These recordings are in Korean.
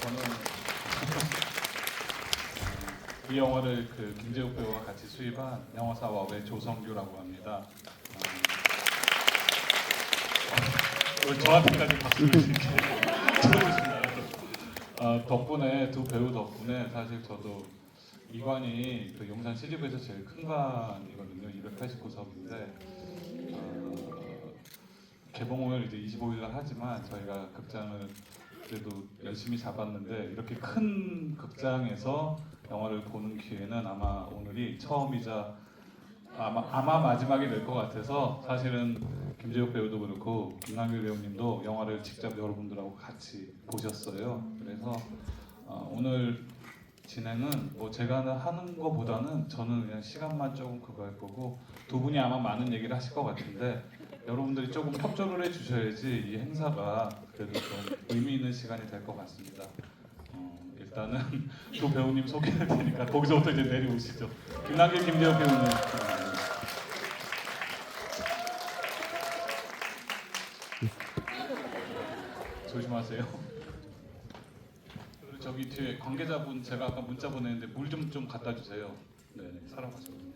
저는 이 영화를 그 김재욱 배우와 같이 수입한 영화사업의 조성규라고 합니다. 왜 저한테까지 박수를 이렇게 쳐주시나요? 덕분에 두 배우 덕분에 사실 저도 이관이 그 용산 CGV에서 제일 큰 관이거든요. 289석인데 개봉을 이제 25일 날 하지만 저희가 극장을 그래도 열심히 잡았는데 이렇게 큰 극장에서 영화를 보는 기회는 아마 오늘이 처음이자 아마 마지막이 될 것 같아서 사실은 김재욱 배우도 그렇고 김남길 배우님도 영화를 직접 여러분들하고 같이 보셨어요. 그래서 오늘 진행은 뭐 제가 하는 것보다는 저는 그냥 시간만 조금 그거 할 거고 두 분이 아마 많은 얘기를 하실 것 같은데 여러분들이 조금 협조를 해주셔야지 이 행사가 그래도 좀 의미 있는 시간이 될 것 같습니다. 일단은 두 배우님 소개할 테니까 거기서부터 이제 내려오시죠. 김남길, 김재욱 배우님. 조심하세요. 그리고 저기 뒤에 관계자분 제가 아까 문자 보냈는데 물 좀 갖다 주세요. 네, 사랑하시거든요.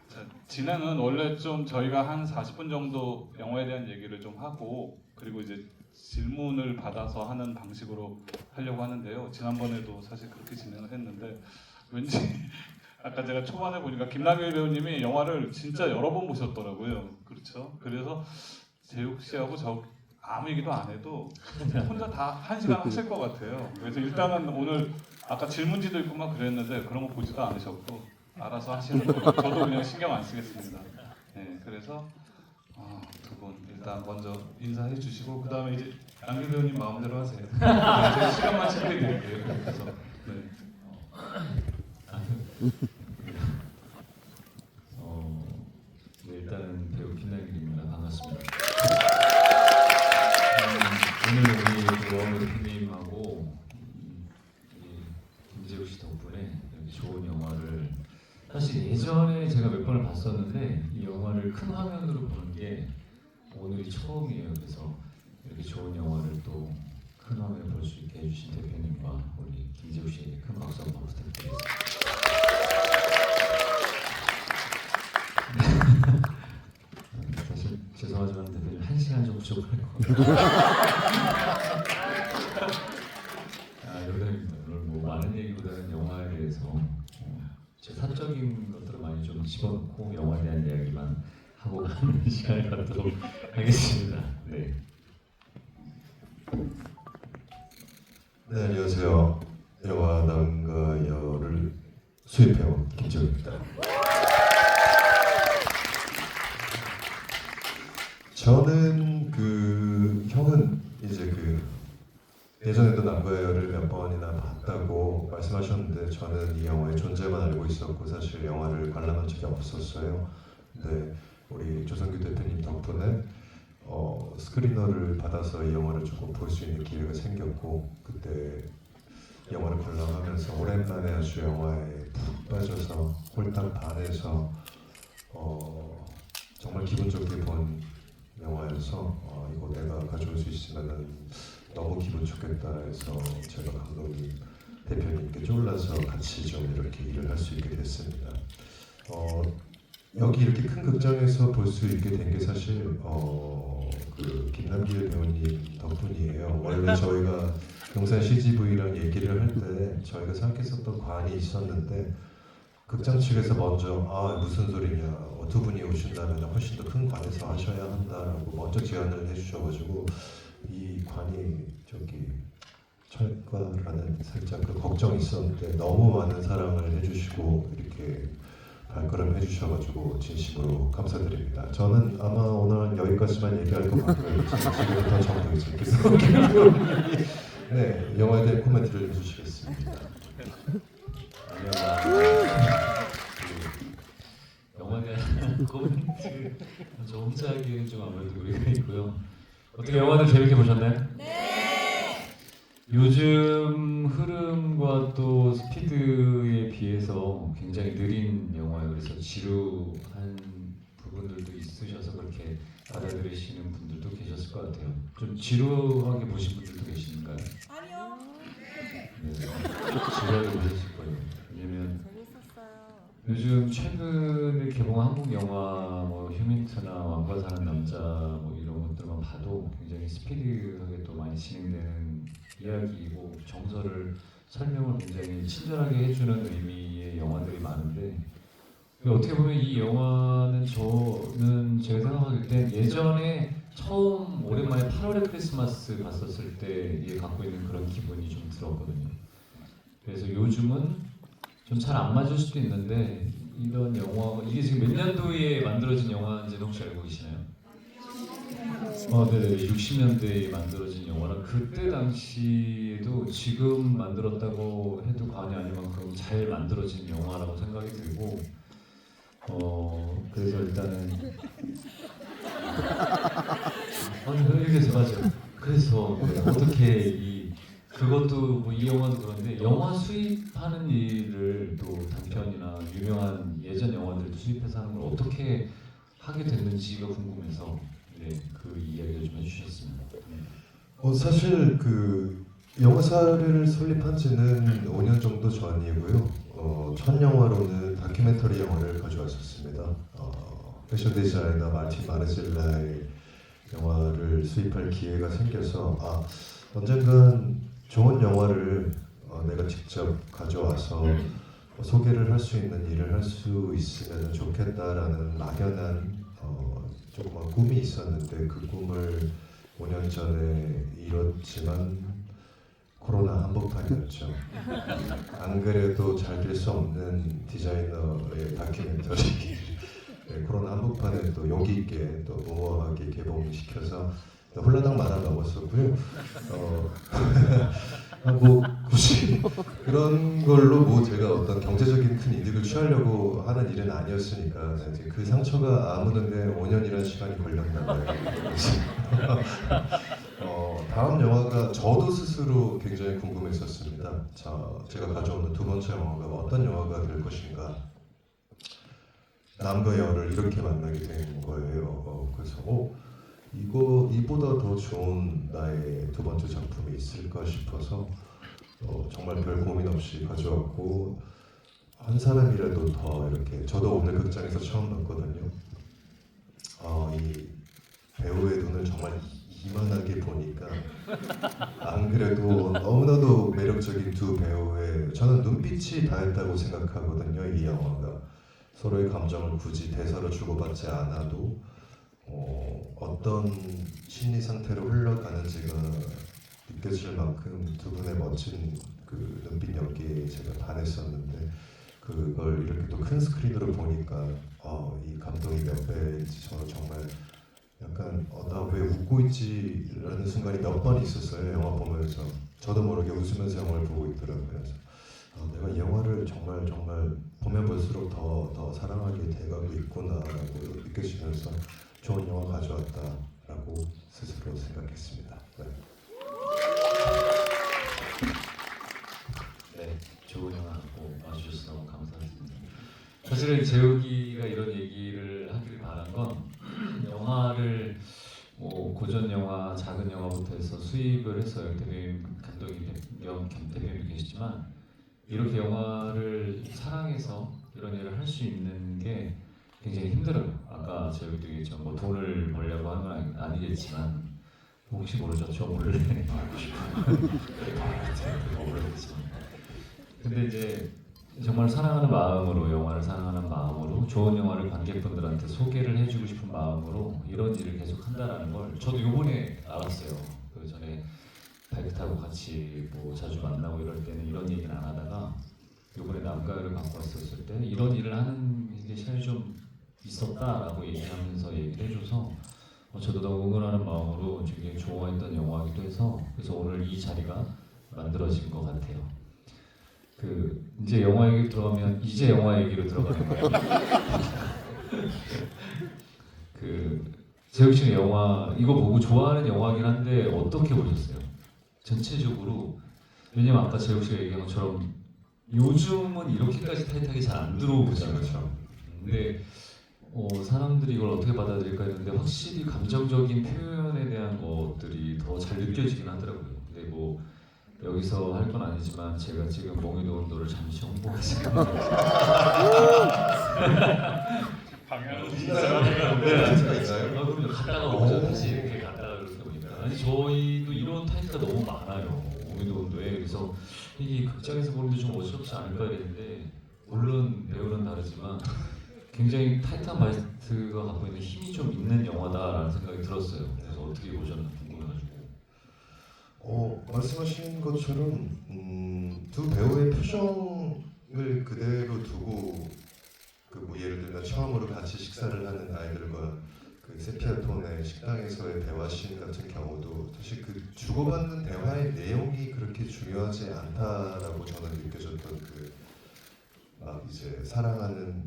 자, 진행은 원래 좀 저희가 한 40분 정도 영화에 대한 얘기를 좀 하고 그리고 이제 질문을 받아서 하는 방식으로 하려고 하는데요. 지난번에도 사실 그렇게 진행을 했는데 왠지 아까 제가 초반에 보니까 김남길 배우님이 영화를 진짜 여러 번 보셨더라고요. 그렇죠? 그래서 재욱 씨하고 저 아무 얘기도 안 해도 혼자 다 1시간 하실 것 같아요. 그래서 일단은 오늘 아까 질문지도 있고 막 그랬는데 그런 거 보지도 않으셨고 알아서 하시는 거 저도 그냥 신경 안 쓰겠습니다. 네, 그래서 두 분 일단 먼저 인사해 주시고 그 다음에 이제 남길 배우님 마음대로 하세요. 네, 제가 시간만 체크해 드릴게요. 그래서 네. 네, 일단은 배우 김남길입니다. 반갑습니다. 오늘 우리 원우 대표님하고 김재욱 씨 덕분에 이렇게 좋은 영화를 사실 예전에 제가 몇 번을 봤었는데 이 영화를 큰 화면으로 보는 게 오늘이 처음이에요. 그래서 이렇게 좋은 영화를 또 큰 화면에 볼 수 있게 해주신 대표님과 우리 김재욱 씨에게 큰 박수 한번 부탁드리겠습니다. 사실 죄송하지만 대표님 1시간 좀 부족할 것 같아요. 여러분들 오늘 뭐 많은 얘기보다는 영화에 대해서 제 사적인 것들을 많이 좀 집어넣고 영화에 대한 이야기만 하고 가는 시간을 갖도록 하겠습니다. 네. 네, 안녕하세요. 영화 남과 여를 수입해온 김재욱입니다. 저는 형은 이제 예전에도 남과 여를 몇 번이나 봤다고 말씀하셨는데 저는 이 영화의 존재만 알고 있었고 사실 영화를 관람한 적이 없었어요. 근데 우리 조성규 대표님 덕분에 스크리너를 받아서 이 영화를 조금 볼 수 있는 기회가 생겼고 그때 영화를 관람하면서 오랜만에 아주 영화에 푹 빠져서 홀딱 반해서 정말 기분 좋게 본 영화여서 이거 내가 가져올 수 있으면 너무 기분 좋겠다 해서 제가 감독님 대표님께 쫄라서 같이 좀 이렇게 일을 할 수 있게 됐습니다. 여기 이렇게 큰 극장에서 볼 수 있게 된 게 사실 김남길 배우님 덕분이에요. 원래 저희가 용산 CGV랑 얘기를 할 때 저희가 생각했었던 관이 있었는데 극장 측에서 먼저 무슨 소리냐 두 분이 오신다면 훨씬 더 큰 관에서 하셔야 한다라고 먼저 제안을 해주셔가지고 이 관이 철거라는 살짝 걱정이 있었는데 너무 많은 사랑을 해주시고 이렇게 발걸음 해주셔가지고 진심으로 감사드립니다. 저는 아마 오늘 여기까지만 얘기할 것 같고요. 지금부터 정동이 재밌겠습니다. 네, 영화에 대한 코멘트를 해주시겠습니다. 영화에 대한 코멘트 저 혼자 하기에는 좀 아무래도 우리가 있고요. 어떻게 영화들 재밌게 보셨나요? 네. 요즘 흐름과 스피드에 비해서 굉장히 느린 영화예요. 그래서 지루한 부분들도 있으셔서 그렇게 받아들이시는 분들도 계셨을 것 같아요. 좀 지루하게 보신 분들도 계신가요? 아니요. 네, 지루하게 보셨을 거예요. 왜냐면 재밌었어요. 요즘 최근에 개봉한 한국 영화 뭐 휴민트나 왕과 사는 남자 뭐 이런 것들만 봐도 굉장히 스피디하게 또 많이 진행되는 이야기이고 정서를 설명을 굉장히 친절하게 해주는 의미의 영화들이 많은데 어떻게 보면 이 영화는 저는 제가 생각할 때 예전에 처음 오랜만에 8월의 크리스마스 봤었을 때에 갖고 있는 그런 기분이 좀 들었거든요. 그래서 요즘은 좀 잘 안 맞을 수도 있는데 이런 영화 이게 지금 몇 년도에 만들어진 영화인지는 혹시 알고 계시나요? 네네 60년대에 만들어진 영화라 그때 당시에도 지금 만들었다고 해도 과언이 아닐 만큼 잘 만들어진 영화라고 생각이 들고 그래서 일단은 이렇게 맞아요. 그래서 네, 어떻게 그것도 뭐 이 영화도 그런데 영화 수입하는 일을 또 단편이나 유명한 예전 영화들도 수입해서 하는 걸 어떻게 하게 됐는지가 궁금해서 네, 그 이야기를 좀 해주셨습니다. 사실 그 영화사를 설립한 지는 5년 정도 전이고요. 첫 영화로는 다큐멘터리 영화를 가져왔었습니다. 패션 디자이너 마틴 마르질라의 영화를 수입할 기회가 생겨서 언젠간 좋은 영화를 내가 직접 가져와서 소개를 할 수 있는 일을 할 수 있으면 좋겠다라는 막연한 조그만 꿈이 있었는데 그 꿈을 5년 전에 이뤘지만 코로나 한복판이었죠. 안 그래도 잘 될 수 없는 디자이너의 다큐멘터리 코로나 한복판에 또 용기 있게 또 무모하게 개봉시켜서 홀라당 말아 먹었었고요. 뭐 굳이 그런 걸로 뭐 제가 어떤 경제적인 큰 이득을 취하려고 하는 일은 아니었으니까 이제 그 상처가 아무는데 5년이라는 시간이 걸렸나 봐요. 다음 영화가 저도 스스로 굉장히 궁금했었습니다. 제가 가져오는 두 번째 영화가 어떤 영화가 될 것인가. 남과 여를 이렇게 만나게 된 거예요. 그래서 이보다 더 좋은 나의 두 번째 작품이 있을까 싶어서 정말 별 고민 없이 가져왔고 한 사람이라도 더 이렇게 저도 오늘 극장에서 처음 봤거든요. 이 배우의 눈을 정말 이만하게 보니까 안 그래도 너무나도 매력적인 두 배우의 저는 눈빛이 다 했다고 생각하거든요. 이 영화가 서로의 감정을 굳이 대사로 주고받지 않아도 어떤 심리 상태로 흘러가는지가 느껴질 만큼 두 분의 멋진 그 눈빛 연기에 제가 반했었는데 그걸 이렇게 또 큰 스크린으로 보니까 이 감동이 몇 배인지 저는 정말 약간 나 왜 웃고 있지라는 순간이 몇 번 있었어요. 영화 보면서 저도 모르게 웃으면서 영화를 보고 있더라고요. 그래서 내가 이 영화를 정말 보면 볼수록 더 사랑하게 돼가고 있구나라고 느껴지면서 좋은 영화 가져왔다라고 스스로 생각했습니다. 네, 좋은 영화 갖고 와주셔서 너무 감사합니다. 사실은 재욱이가 이런 얘기를 하길 바란 건 영화를 뭐 고전 영화, 작은 영화부터 해서 수입을 해서 대표님 대표님이 계시지만 이렇게 영화를 사랑해서 이런 일을 할 수 있는 게 굉장히 힘들어요. 아까 재욱이도 얘기했죠. 뭐 돈을 벌려고 하는 건 아니겠지만 혹시 모르죠. 저 몰래 하고 싶어요. 모르겠지만 근데 이제 정말 사랑하는 마음으로 영화를 사랑하는 마음으로 좋은 영화를 관객분들한테 소개를 해주고 싶은 마음으로 이런 일을 계속 한다라는 걸 저도 요번에 알았어요. 그 전에 바이크 타고 같이 뭐 자주 만나고 이럴 때는 이런 얘기는 안 하다가 요번에 남가를 갖고 왔었을 때 이런 일을 하는 게 사실 좀 있었다라고 얘기하면서 얘기를 해줘서 저도 너무 응원하는 마음으로 굉장히 좋아했던 영화이기도 해서 그래서 오늘 이 자리가 만들어진 것 같아요. 이제 영화 얘기 들어가면 이제 영화 얘기로 들어가는 거예요. 재욱 씨는 영화 이거 보고 좋아하는 영화긴 한데 어떻게 보셨어요? 전체적으로 왜냐면 아까 재욱 씨가 얘기한 것처럼 요즘은 이렇게까지 타이트하게 잘 안 들어오잖아요. 그렇죠. 근데 사람들이 이걸 어떻게 받아들일까 했는데 확실히 감정적인 표현에 대한 것들이 더 잘 느껴지긴 하더라고요. 근데 뭐 여기서 할 건 아니지만 제가 지금 몽유도 온도를 잠시 홍보하시는 방향을 힌트가 있나요? 그럼요. 갔다가 오죠. 다시 이렇게 갔다가 그렇게 오니까. 아니 저희도 이런 타이틀가 너무 많아요. 몽유도 온도에. 그래서 이 극장에서 보는데 좀 어지럽지 않을까 이랬는데 물론 배우는 다르지만 굉장히 타이트한 마이스트가 갖고 있는 힘이 좀 있는 영화다라는 생각이 들었어요. 그래서 어떻게 보셨나 궁금해가지고. 말씀하신 것처럼 두 배우의 표정을 그대로 두고 뭐 예를 들면 처음으로 같이 식사를 하는 아이들과 그 세피아 톤의 식당에서의 대화씬 같은 경우도 사실 그 주고받는 대화의 내용이 그렇게 중요하지 않다라고 저는 느껴졌던 막 이제 사랑은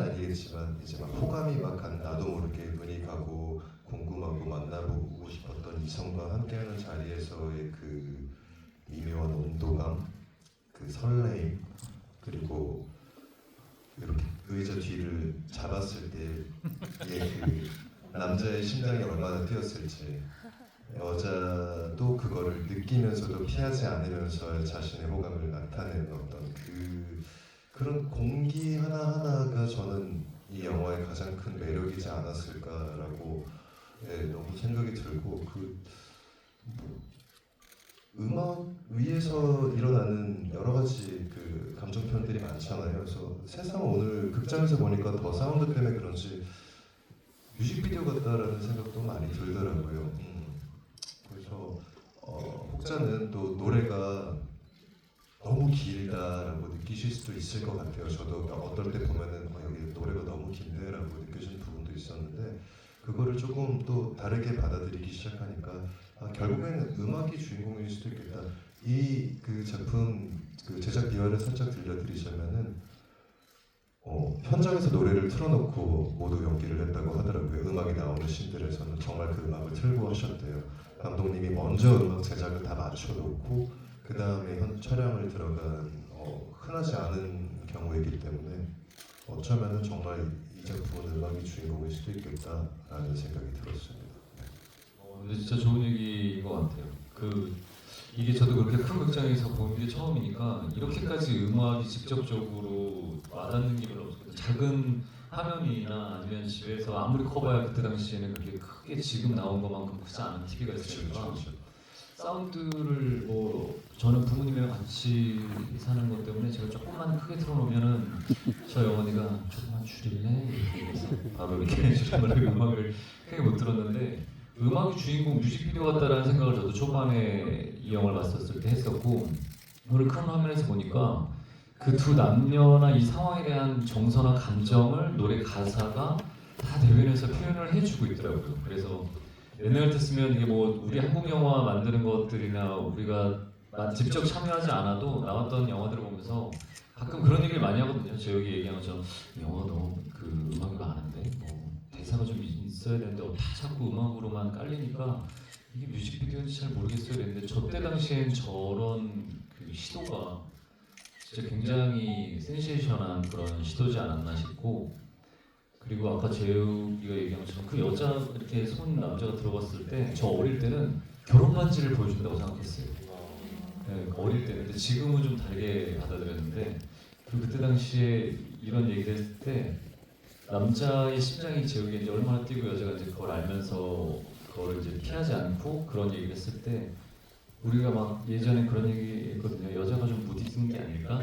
아니겠지만 이제 막 호감이 막 나도 모르게 눈이 가고 궁금하고 만나보고 싶었던 이성과 함께하는 자리에서의 그 미묘한 온도감, 그 설레임, 그리고 이렇게 의자 뒤를 잡았을 때의 그 남자의 심장이 얼마나 뛰었을지, 여자도 그거를 느끼면서도 피하지 않으면서 자신의 호감을 나타내는 어떤 그런 공기 하나하나가 저는 이 영화의 가장 큰 매력이지 않았을까라고 너무 생각이 들고 뭐 음악 위에서 일어나는 여러 가지 그 감정 표현들이 많잖아요. 그래서 세상 오늘 극장에서 보니까 더 사운드 때문에 그런지 뮤직비디오 같다라는 생각도 많이 들더라고요. 그래서 혹자는 또 노래가 너무 길다라고 느끼실 수도 있을 것 같아요. 저도 어떨 때 보면은 여기 노래가 너무 긴데라고 느껴지는 부분도 있었는데 그거를 조금 또 다르게 받아들이기 시작하니까 결국에는 음악이 주인공일 수도 있겠다. 이 그 작품 그 제작 비화를 살짝 들려드리자면은 현장에서 노래를 틀어놓고 모두 연기를 했다고 하더라고요. 음악이 나오는 씬들에서는 정말 그 음악을 틀고 하셨대요. 감독님이 먼저 음악 제작을 다 맞춰놓고 그 다음에 촬영을 들어간 흔하지 않은 경우이기 때문에 어쩌면은 정말 이 작품은 음악이 주인공일 수도 있겠다라는 생각이 들었습니다. 근데 진짜 좋은 얘기인 것 같아요. 이게 저도 그렇게 큰 극장에서 보는 게 처음이니까 이렇게까지 음악이 직접적으로 와닿는 게 별로 없었거든요. 작은 화면이나 아니면 집에서 아무리 커봐야 그때 당시에는 그렇게 크게 지금 나온 것만큼 크지 않은 TV가 있으니까 사운드를 저는 부모님이랑 같이 사는 것 때문에 제가 조금만 크게 틀어놓으면은 저희 어머니가 조금만 줄일래? 이렇게 해서 바로 이렇게 줄여버리고 음악을 크게 못 들었는데 음악이 주인공 뮤직비디오 같다라는 생각을 저도 초반에 이 영화를 봤었을 때 했었고 오늘 큰 화면에서 보니까 그 두 남녀나 이 상황에 대한 정서나 감정을 노래 가사가 다 대변해서 표현을 해주고 있더라고요. 그래서 옛날 같았으면 이게 우리 한국 영화 만드는 것들이나 우리가 직접 참여하지 않아도 나왔던 영화들을 보면서 가끔 그런 얘기를 많이 하거든요. 저 여기 얘기한 것처럼 영화 너무 음악이 많은데 대사가 좀 있어야 되는데 다 자꾸 음악으로만 깔리니까 이게 뮤직비디오인지 잘 모르겠어요 그랬는데 저 때 당시엔 저런 시도가 진짜 굉장히 센세이션한 그런 시도지 않았나 싶고 그리고 아까 재욱이가 얘기한 것처럼 그 여자 이렇게 손 남자가 들어갔을 때 저 어릴 때는 결혼 반지를 보여준다고 생각했어요. 네, 어릴 때는. 근데 지금은 좀 다르게 받아들였는데 그때 당시에 이런 얘기를 했을 때 남자의 심장이 재욱이 이제 얼마나 뛰고 여자가 이제 그걸 알면서 그걸 이제 피하지 않고 그런 얘기를 했을 때 우리가 막 예전에 그런 얘기 했거든요. 여자가 좀 못 잊은 게 아닐까?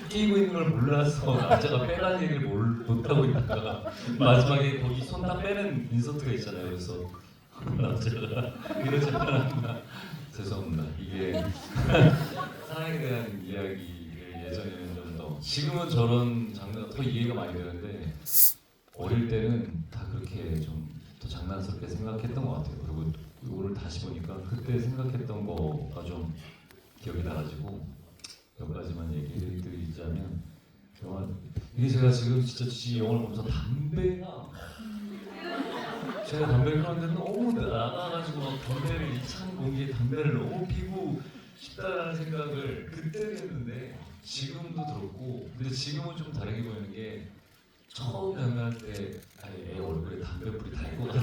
끼고 있는 걸 몰라서 남자가 빼라는 얘기를 못하고 있다가 마지막에 거기 손 다 빼는 인서트가 있잖아요. 그래서 남자가 이러지 않았나. 죄송합니다. 이게 사랑에 대한 이야기를 예전에는 좀 더 지금은 저런 장르가 더 이해가 많이 되는데 어릴 때는 다 그렇게 좀 더 장난스럽게 생각했던 것 같아요. 그리고 오늘 다시 보니까 그때 생각했던 거가 좀 기억이 나가지고 몇 가지만 얘기를 드리자면 이게 제가 지금 진짜 이 영화를 보면서 제가 담배를 피웠는데 너무 나가가지고 막 찬 공기에 담배를 너무 피고 싶다라는 생각을 그때는 했는데 지금도 들었고, 근데 지금은 좀 다르게 보이는 게 처음 연애할 때 아니 애 얼굴에 담배불이 달고 같은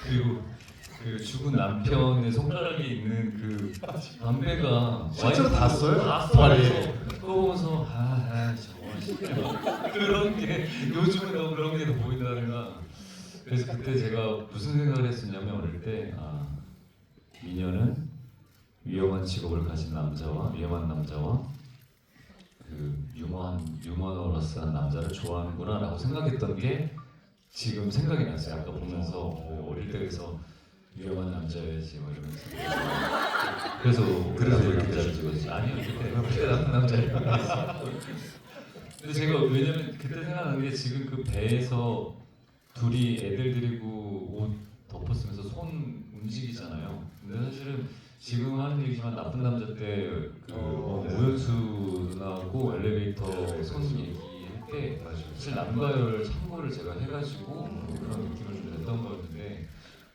그리고 그 죽은 남편의 손가락에 있는 그 담배가 실제로 닿았어요? 닿았어요. 그거 보면서 저거 진짜 그런 게 요즘은 너무 그런 게 더 보인다든가. 그래서 그때 제가 무슨 생각을 했었냐면 어릴 때 미녀는 위험한 직업을 가진 남자와 위험한 남자와 그 유머러스한 남자를 좋아하는구나라고 생각했던 게 지금 생각이 났어요. 아까 보면서 어릴 때 그래서 위험한 남자야지 뭐 이러면서 그래서 이렇게 대사를 찍었지. 아니요 그때 나쁜 남자예요. 근데 제가 왜냐면 그때 생각난 게 지금 그 배에서 둘이 애들 데리고 옷 덮었으면서 손 움직이잖아요. 근데 사실은 지금 하는 얘기지만 나쁜 남자 때 그 오연수 누나하고 엘리베이터 손 얘기할 때 맞아요. 사실 남과열 참고를 제가 해가지고 그런 느낌을 좀 냈던 거였는데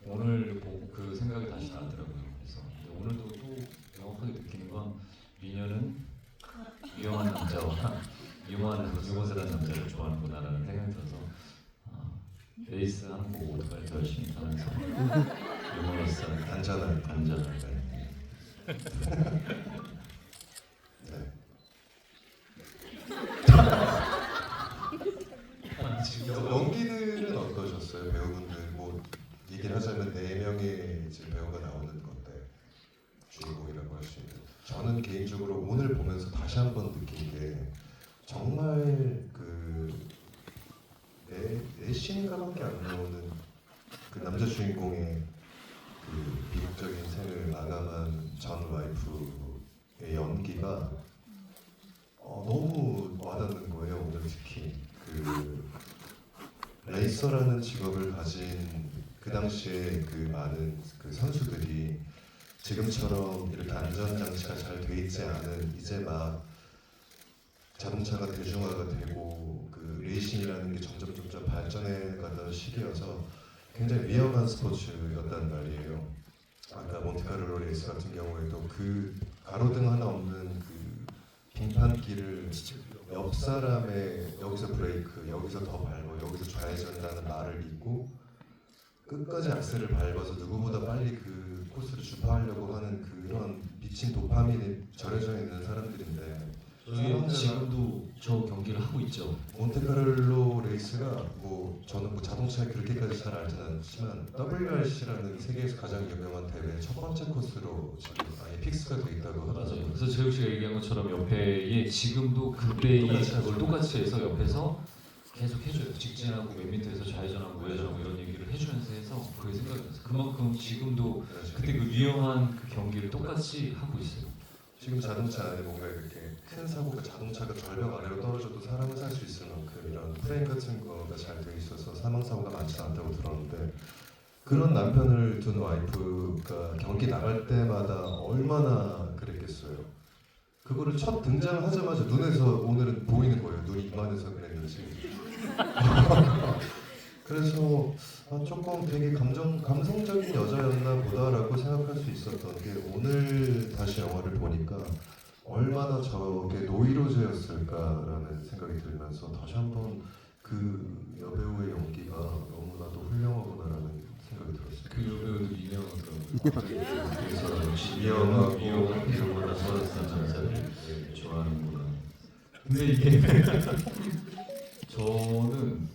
오늘 보고 그 생각이 다시 나더라고요. 그래서 오늘도 또 명확하게 느끼는 건 미녀는 위험한 남자와 유머스러운 남자를 좋아하는구나라는 생각이 들어서 레이스 하는 거 오토바이 더 열심히 타면서 유머러스한 안전한 남자를 네. 연기들은 어떠셨어요? 배우분들 뭐 얘기를 하자면 4명의 이제 배우가 나오는 건데 주인공이라고 할 수 있는. 저는 개인적으로 오늘 보면서 다시 한번 느낀 게 정말 네 씬가밖에 안 나오는 그 남자 주인공의 그 비극적인 생을 마감한 전 와이프의 연기가 너무 와닿는 거예요. 오늘 특히 그 레이서라는 직업을 가진 그 당시에 그 많은 그 선수들이 지금처럼 이렇게 안전 장치가 잘 돼 있지 않은 이제 막 자동차가 대중화가 되고 그 레이싱이라는 게 점점 발전해 가던 시기여서 굉장히 위험한 스포츠였단 말이에요. 아까 몬테카를로 레이스 같은 경우에도 그 가로등 하나 없는 그 빙판길을 옆 사람의 여기서 브레이크, 여기서 더 밟아, 여기서 좌회전이라는 말을 믿고 끝까지 악셀을 밟아서 누구보다 빨리 그 코스를 주파하려고 하는 그런 미친 도파민이 절여져 있는 사람들인데 저희 지금도 저 경기를 하고 있죠. 몬테카를로 레이스가 뭐 저는 뭐 자동차에 그렇게까지 잘 알지는 않지만 WRC라는 세계에서 가장 유명한 대회 첫 번째 코스로 지금 아예 픽스가 돼 있다고 맞아요. 하더라고요. 그래서 재욱 씨가 얘기한 것처럼 옆에 지금도 그때의 그걸 똑같이 해서 옆에서 계속 해줘요. 직진하고 몇 미터에서 좌회전하고 우회전하고 이런 얘기를 해주면서 해서 그게 생각이 났어요. 그만큼 지금도 그때 그 위험한 그 경기를 똑같이 하고 있어요. 지금 자동차 안에 뭔가 이렇게 큰 사고가 자동차가 절벽 아래로 떨어져도 사람은 살 수 있을 만큼 이런 프레임 같은 거가 잘 돼 있어서 사망 사고가 많지 않다고 들었는데 그런 남편을 둔 와이프가 경기 나갈 때마다 얼마나 그랬겠어요. 그거를 첫 등장하자마자 눈에서 오늘은 보이는 거예요. 눈이 이만해서 그랬는지. 그래서 조금 되게 감성적인 여자였나 보다라고 생각할 수 있었던 게 오늘 다시 영화를 보니까 얼마나 저게 노이로제였을까라는 생각이 들면서 다시 한번 그 여배우의 연기가 너무나도 훌륭하구나라는 생각이 들었어요. 그 여배우도 유명하더라고요. 그래서 역시 위험한 서러스한 남자를 좋아하는구나. 근데 이게 저는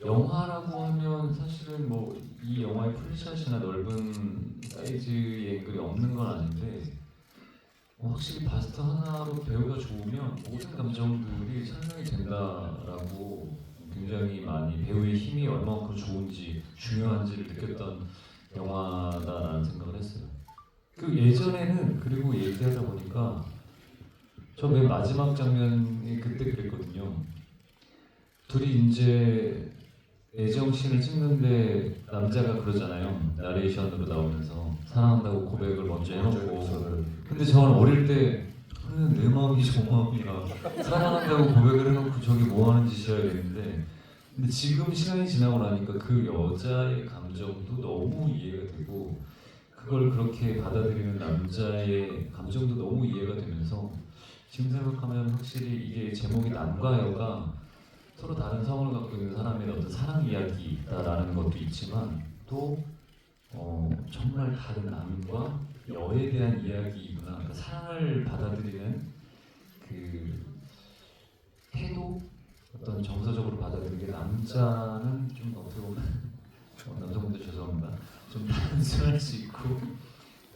영화라고 하면 사실은 뭐 이 영화의 플리샷이나 넓은 사이즈의 앵글이 없는 건 아닌데 확실히 바스트 하나로 배우가 좋으면 모든 감정들이 설명이 된다라고 굉장히 많이 배우의 힘이 얼마만큼 좋은지 중요한지를 느꼈던 영화다라는 생각을 했어요. 그 예전에는 그리고 얘기하다 보니까 저 맨 마지막 장면이 그때 그랬거든요. 둘이 이제 애정씬을 찍는데 남자가 그러잖아요. 나레이션으로 나오면서 사랑한다고 고백을 먼저 해놓고 근데 저는 어릴 때 그냥 내 마음이 저 마음이야 사랑한다고 고백을 해놓고 저게 뭐 하는 짓이야 이랬는데 근데 지금 시간이 지나고 나니까 그 여자의 감정도 너무 이해가 되고 그걸 그렇게 받아들이는 남자의 감정도 너무 이해가 되면서 지금 생각하면 확실히 이게 제목이 남과 여가 서로 다른 성을 갖고 있는 사람의 어떤 사랑 이야기다라는 것도 있지만 또 정말 다른 남과 여에 대한 이야기구나. 그러니까 사랑을 받아들이는 그 태도, 어떤 정서적으로 받아들이는 게 남자는 좀 어떻게 보면 남성분들 죄송합니다. 좀 단순할 수 있고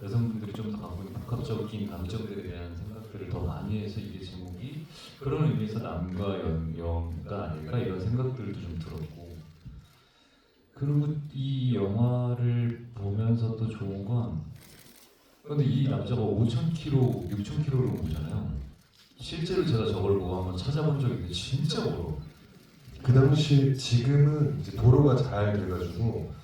여성분들이 좀 더 갖고 있는 복합적인 감정들에 대한 생각들을 더 많이 해서 이게 제목이 그런 의미에서 남과 여가 아닐까 이런 생각들도 좀 들었고 그리고 이 영화를 보면서 또 좋은 건 근데 이 남자가 5,000km, 6,000km를 오잖아요. 실제로 제가 저걸 보고 한번 찾아본 적이 있는데 진짜 멀어. 그 당시 지금은 이제 도로가 잘 돼가지고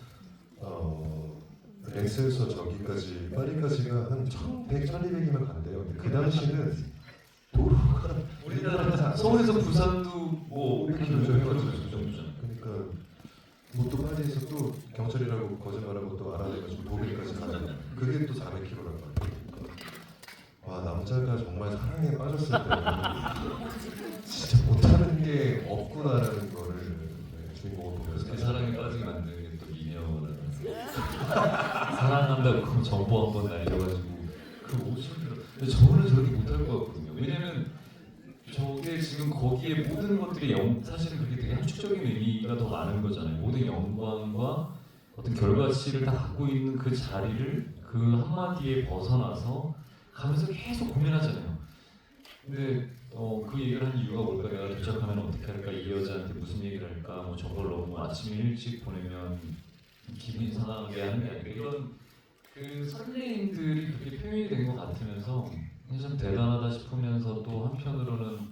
렌스에서 저기까지 파리까지가 한 1,100, 1,200이면 간대요. 근데 그 당시는 도로가 우리나라 서울에서 부산도 뭐 500km 500km 정도 정도잖아. 그러니까 뭐 또 파리에서 또 경찰이라고 거짓말하고 또 알아내가지고 독일까지 가잖아요. 그게 또 400km란 말이에요. 와 남자가 정말 사랑에 빠졌을 때는 진짜 못하는 게 없구나라는 거를 주인공을 보면서 그 사랑에 빠지게 만드는 게 또 미녀라는 사랑한다고 정보 한번 날려가지고 그 5,000km 근데 저는 저렇게 못할 것 같거든요. 왜냐면 저게 지금 거기에 모든 것들이 사실은 그게 되게 함축적인 의미가 더 많은 거잖아요. 모든 영광과 어떤 결과치를 다 갖고 있는 그 자리를 그 한마디에 벗어나서 가면서 계속 고민하잖아요. 근데 그 얘기를 한 이유가 뭘까? 내가 도착하면 어떻게 할까? 이 여자한테 무슨 얘기를 할까? 뭐 저걸 너무 아침에 일찍 보내면 기분이 상하게 하는 게 아니라 이런 그 설레임들이 그렇게 표현이 된 것 같으면서 참 대단하다 싶으면서 또 한편으로는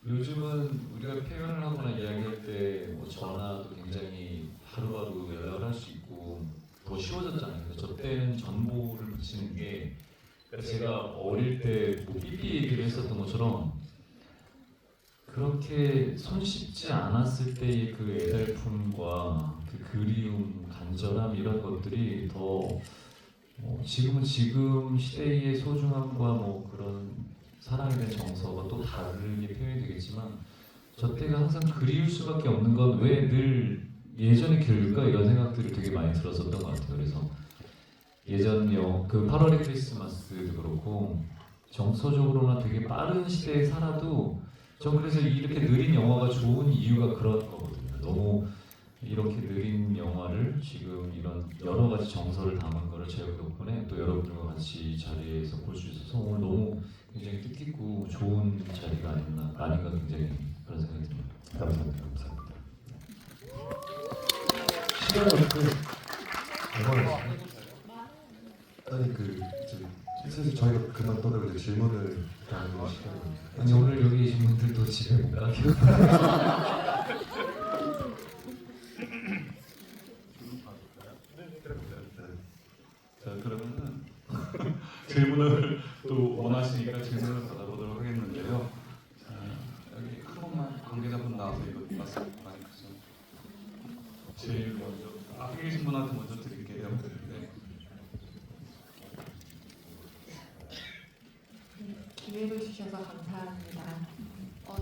요즘은 우리가 표현을 하거나 이야기할 때뭐 전화도 굉장히 바로바로 연락을 할 수 있고 더 쉬워졌잖아요. 근데 저 때는 전보를 붙이는 게 그러니까 제가 어릴 때뭐 삐삐 얘기를 했었던 것처럼 그렇게 손쉽지 않았을 때의 그 애달픔과 그 그리움, 간절함 이런 것들이 더 지금은 지금 시대의 소중함과 뭐 그런 사랑에 대한 정서가 또 다르게 표현이 되겠지만 저 때가 항상 그리울 수밖에 없는 건 왜 늘 예전의 길일까 이런 생각들이 되게 많이 들었었던 것 같아요. 그래서 예전 그 8월의 크리스마스도 그렇고 정서적으로나 되게 빠른 시대에 살아도 전 그래서 이렇게 느린 영화가 좋은 이유가 그런 거거든요. 너무 이렇게 느린 영화를 지금 이런 여러 가지 정서를 담은 거를 제가 덕분에 또 여러분들과 같이 이 자리에서 볼 수 있어서 오늘 너무 굉장히 뜻깊고 좋은 자리가 아닌가 굉장히 그런 생각이 듭니다. 감사합니다. 감사합니다. 시간이 어떻게 얼마나 아니 사실 저희가 그만 떠나고 이제 질문을 하는 시간이 아니 오늘 여기 계신 분들도 집에 못 가게 자 그러면은 질문을 또 원하시니까 질문을 받아보도록 하겠는데요. 자 여기 한 번만 관계자분 나와서 이거 말씀 많이 주세요. 제일 먼저 앞에 계신 분한테 먼저 드릴게요. 네. 기회를 주셔서 감사합니다.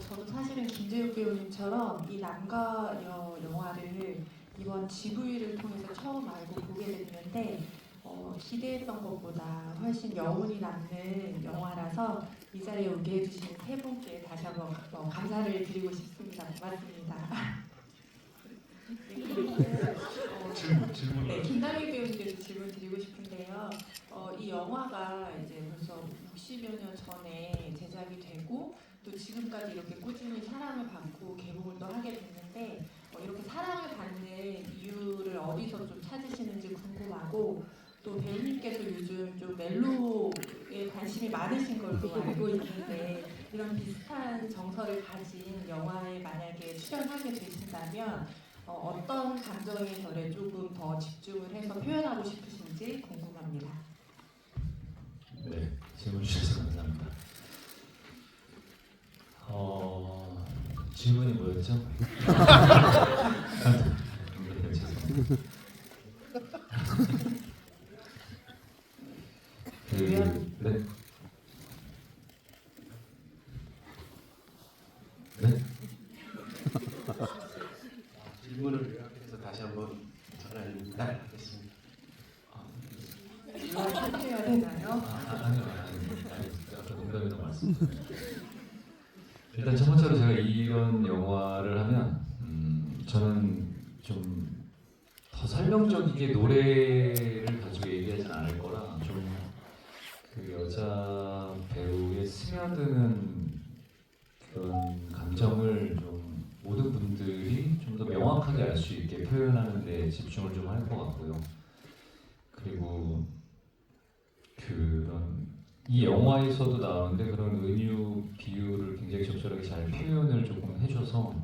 저도 사실은 김재욱 배우님처럼 이 남과 여 영화를 이번 GV를 통해서 처음 알고 보게 됐는데 기대했던 것보다 훨씬 여운이 남는 영화라서 이 자리에 오게 해주신 세 분께 다시 한번 감사를 드리고 싶습니다. 고맙습니다. 질문. 네, 김다미 배우님께도 질문 드리고 싶은데요. 이 영화가 이제 벌써 60여 년 전에 제작이 되고 또 지금까지 이렇게 꾸준히 사랑을 받고 개봉을 또 하게 됐는데 이렇게 사랑을 받는 이유를 어디서 좀 찾으시는지 궁금하고 또 배우님께서 요즘 좀 멜로에 관심이 많으신 걸로 알고 있는데 이런 비슷한 정서를 가진 영화에 만약에 출연하게 되신다면 어떤 감정의 결에 조금 더 집중을 해서 표현하고 싶으신지 궁금합니다. 네, 질문 주셔서 감사합니다. 질문이 뭐였죠? 죄송합니다. 질문을 요약해서 다시 한번 전화드립니다. 하겠습니다. 요약해야 되나요? 아니요. 아까 농담이라고 말씀드렸어요. 일단 첫 번째로 제가 이런 영화를 하면 저는 좀 더 설명적이게 노래를 가지고 얘기하진 않을 거라 좀 그 여자 배우의 스며드는 그런 감정을 좀 모든 분들이 좀 더 명확하게 알 수 있게 표현하는 데 집중을 좀 할 것 같고요. 그리고 그런 이 영화에서도 나오는데 그런 은유 비유를 굉장히 적절하게 잘 표현을 조금 해줘서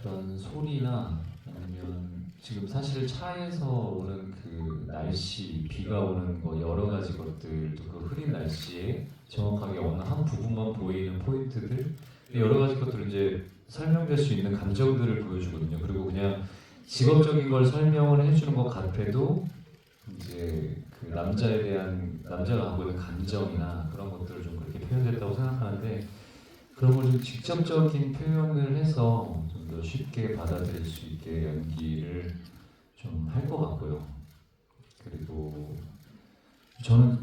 그런 소리나 아니면 지금 사실 차에서 오는 그 날씨, 비가 오는 거 여러 가지 것들도 그 흐린 날씨에 정확하게 어느 한 부분만 보이는 포인트들 여러 가지 것들을 이제 설명될 수 있는 감정들을 보여주거든요. 그리고 그냥 직업적인 걸 설명을 해주는 것 같아도 이제 그 남자에 대한 남자가 갖고 있는 감정이나 그런 것들을 좀 그렇게 표현됐다고 생각하는데 그런 걸 좀 직접적인 표현을 해서 좀 더 쉽게 받아들일 수 있게 연기를 좀 할 것 같고요. 그리고 저는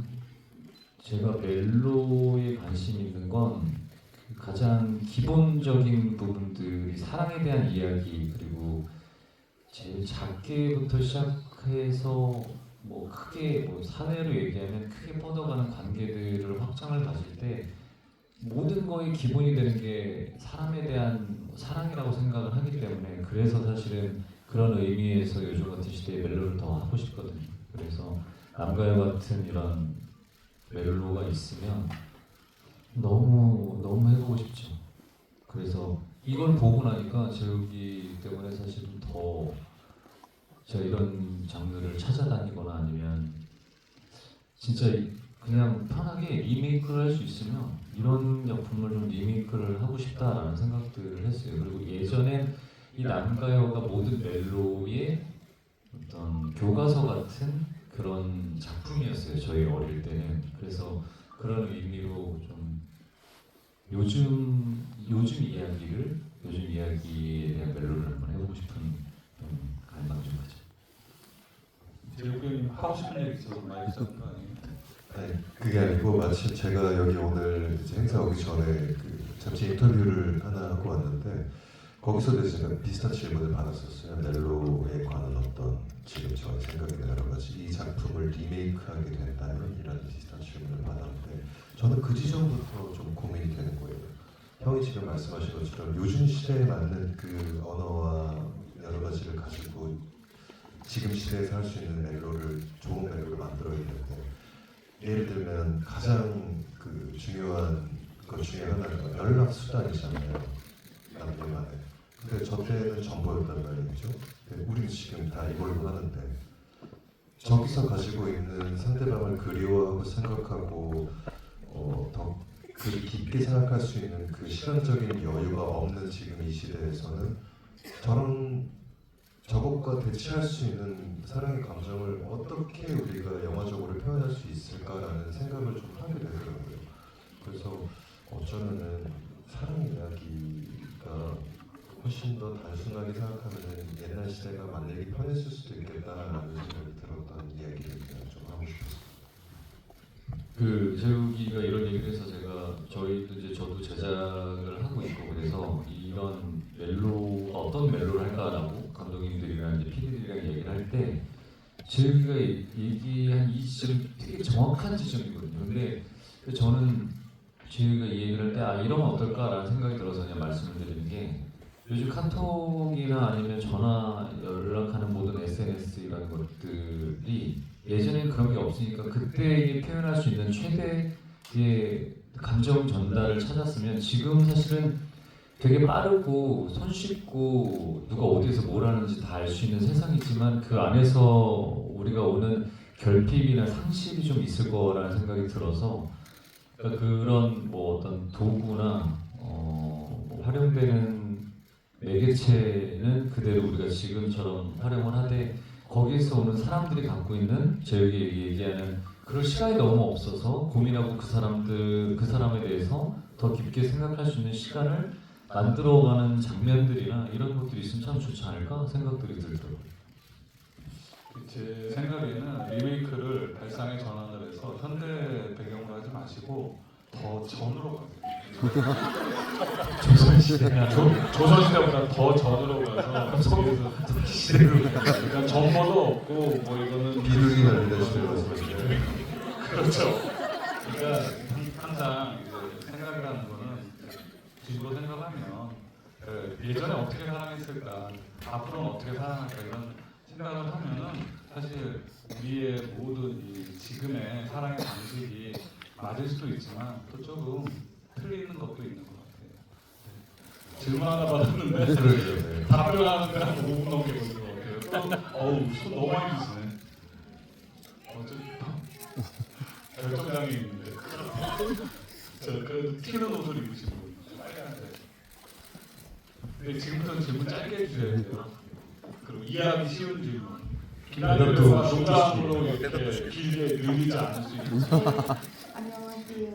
제가 멜로에 관심 있는 건 가장 기본적인 부분들이 사랑에 대한 이야기 그리고 제일 작게부터 시작해서 뭐 크게 뭐 사회로 얘기하면 크게 뻗어가는 관계들을 확장을 가질 때 모든 거의 기본이 되는 게 사람에 대한 사랑이라고 생각을 하기 때문에 그래서 사실은 그런 의미에서 요즘 같은 시대에 멜로를 더 하고 싶거든요. 그래서 남과 여 같은 이런 멜로가 있으면 너무 해보고 싶죠. 그래서 이걸 보고 나니까 제욱이 때문에 사실은 더 제가 이런 장르를 찾아다니거나 아니면 진짜 그냥 편하게 리메이크를 할 수 있으면 이런 작품을 좀 리메이크를 하고 싶다라는 생각들을 했어요. 그리고 예전엔 이 남가요가 모든 멜로의 어떤 교과서 같은 그런 작품이었어요. 저희 어릴 때는. 그래서 그런 의미로 좀 요즘 이야기에 대한 멜로를 한번 해보고 싶은 갈망 좀 가죠. 제육님 하고 싶은 얘기 있어서 많이 쓰는 거 아니에요? 아니 그게 아니고 마침 제가 여기 오늘 이제 행사 오기 전에 그 잠시 인터뷰를 하나 하고 왔는데 거기서도 제가 비슷한 질문을 받았었어요. 멜로에 관한 어떤 지금 저의 생각이나 여러 가지 이 작품을 리메이크하게 된다면 이라는 비슷한 질문을 받았는데 저는 그 지점부터 좀 고민이 되는 거예요. 형이 지금 말씀하신 것처럼 요즘 시대에 맞는 그 언어와 여러 가지를 가지고 지금 시대에서 할 수 있는 멜로를 좋은 멜로를 만들어야 되는데 예를 들면 가장 그 중요한 것 중에 하나가 연락 수단이잖아요. 남들만의. 근데 저 때는 전보였단 말이죠. 우리는 지금 다 이걸로 하는데 저기서 가지고 있는 상대방을 그리워하고 생각하고 더 깊게 생각할 수 있는 그 시간적인 여유가 없는 지금 이 시대에서는 저것과 대치할 수 있는 사랑의 감정을 어떻게 우리가 영화적으로 표현할 수 있을까라는 생각을 좀 하게 되더라고요. 그래서 어쩌면은 사랑 이야기가 훨씬 더 단순하게 생각하면 옛날 시대가 만들기 편했을 수도 있겠다라는 생각이 들었던 이야기를 그냥 좀 하고 싶었어요. 그 제욱이가 이런 얘기를 해서 저도 제작을 하고 있고 그래서 이런 멜로가 어떤 멜로를 할까라고 감독님들이랑 이제 PD들이랑 얘기를 할 때 제욱이가 얘기한 이 지점이 되게 정확한 지점이거든요. 근데 저는 제욱이가 이 얘기를 할 때 이러면 어떨까라는 생각이 들어서 그냥 말씀을 드리는 게 요즘 카톡이나 아니면 전화 연락하는 모든 SNS 이런 것들이 예전에는 그런 게 없으니까 그때 표현할 수 있는 최대의 감정 전달을 찾았으면 지금 사실은 되게 빠르고 손쉽고 누가 어디에서 뭘 하는지 다 알 수 있는 세상이지만 그 안에서 우리가 오는 결핍이나 상실이 좀 있을 거라는 생각이 들어서 그러니까 그런 뭐 어떤 도구나 뭐 활용되는 매개체는 그대로 우리가 지금처럼 활용을 하되 거기에서 오는 사람들이 갖고 있는 제육이 얘기하는 그럴 시간이 너무 없어서 고민하고 그 사람에 대해서 더 깊게 생각할 수 있는 시간을 만들어가는 장면들이나 이런 것들이 있으면 참 좋지 않을까 생각들이 들더라고요. 제 생각에는 리메이크를 발상의 전환을 해서 현대 배경으로 하지 마시고 더 전으로 가세요. 조선시대나 조선시대보다 더 전으로 가서 그러니까 정보도 없고 뭐 이거는 비둘기 날리는 시대를 말씀하시죠. 그렇죠. 그러니까 항상 이제 생각이라는 거는 뒤집어 생각하면 예전에 어떻게 사랑했을까, 앞으로는 어떻게 사랑할까 이런 생각을 하면은 사실 우리의 모든 이 지금의 사랑의 방식이 맞을 수도 있지만 또 조금 틀리는 것도 있는 것 같아요. 질문 하나 받았는데 그러죠. 네. 답변하는데 한 5분 넘게 걸린 것 같아요. 또 어우 손 너무 많이 드시네. 결정장애 있는데. 저 그래도 튀는 옷을 입으시고 빨간색. 근데 지금부터는 질문 짧게 해주셔야 돼요. 그리고 이해하기 쉬운 질문. 기다리는 농담으로 이렇게 길게 늘리지 않을 수 있는. 안녕하세요.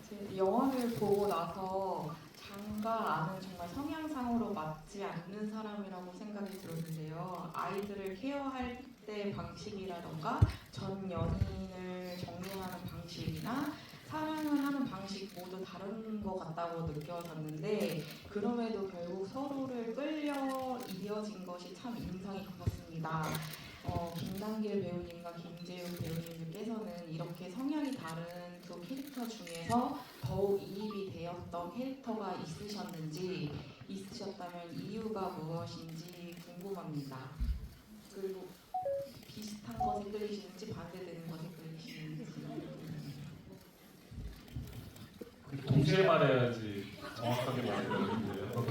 제 영화를 보고 나서 장가 아는 정말 성향상으로 맞지 않는 사람이라고 생각이 들었는데요. 아이들을 케어할 때 방식이라던가 전 연인을 정리하는 방식이나 사랑을 하는 방식 모두 다른 것 같다고 느껴졌는데 그럼에도 결국 서로를 끌려 이어진 것이 참 인상이 깊었습니다. 김단길 배우님과 김재욱 배우님께서는 이렇게 성향이 다른 두 캐릭터 중에서 더욱 이입이 되었던 캐릭터가 있으셨는지 있으셨다면 이유가 무엇인지 궁금합니다. 그리고 비슷한 것에 끌리시는지 반대되는 것에 끌리시는지. 동시에 말해야지 정확하게 말해야 되는데요.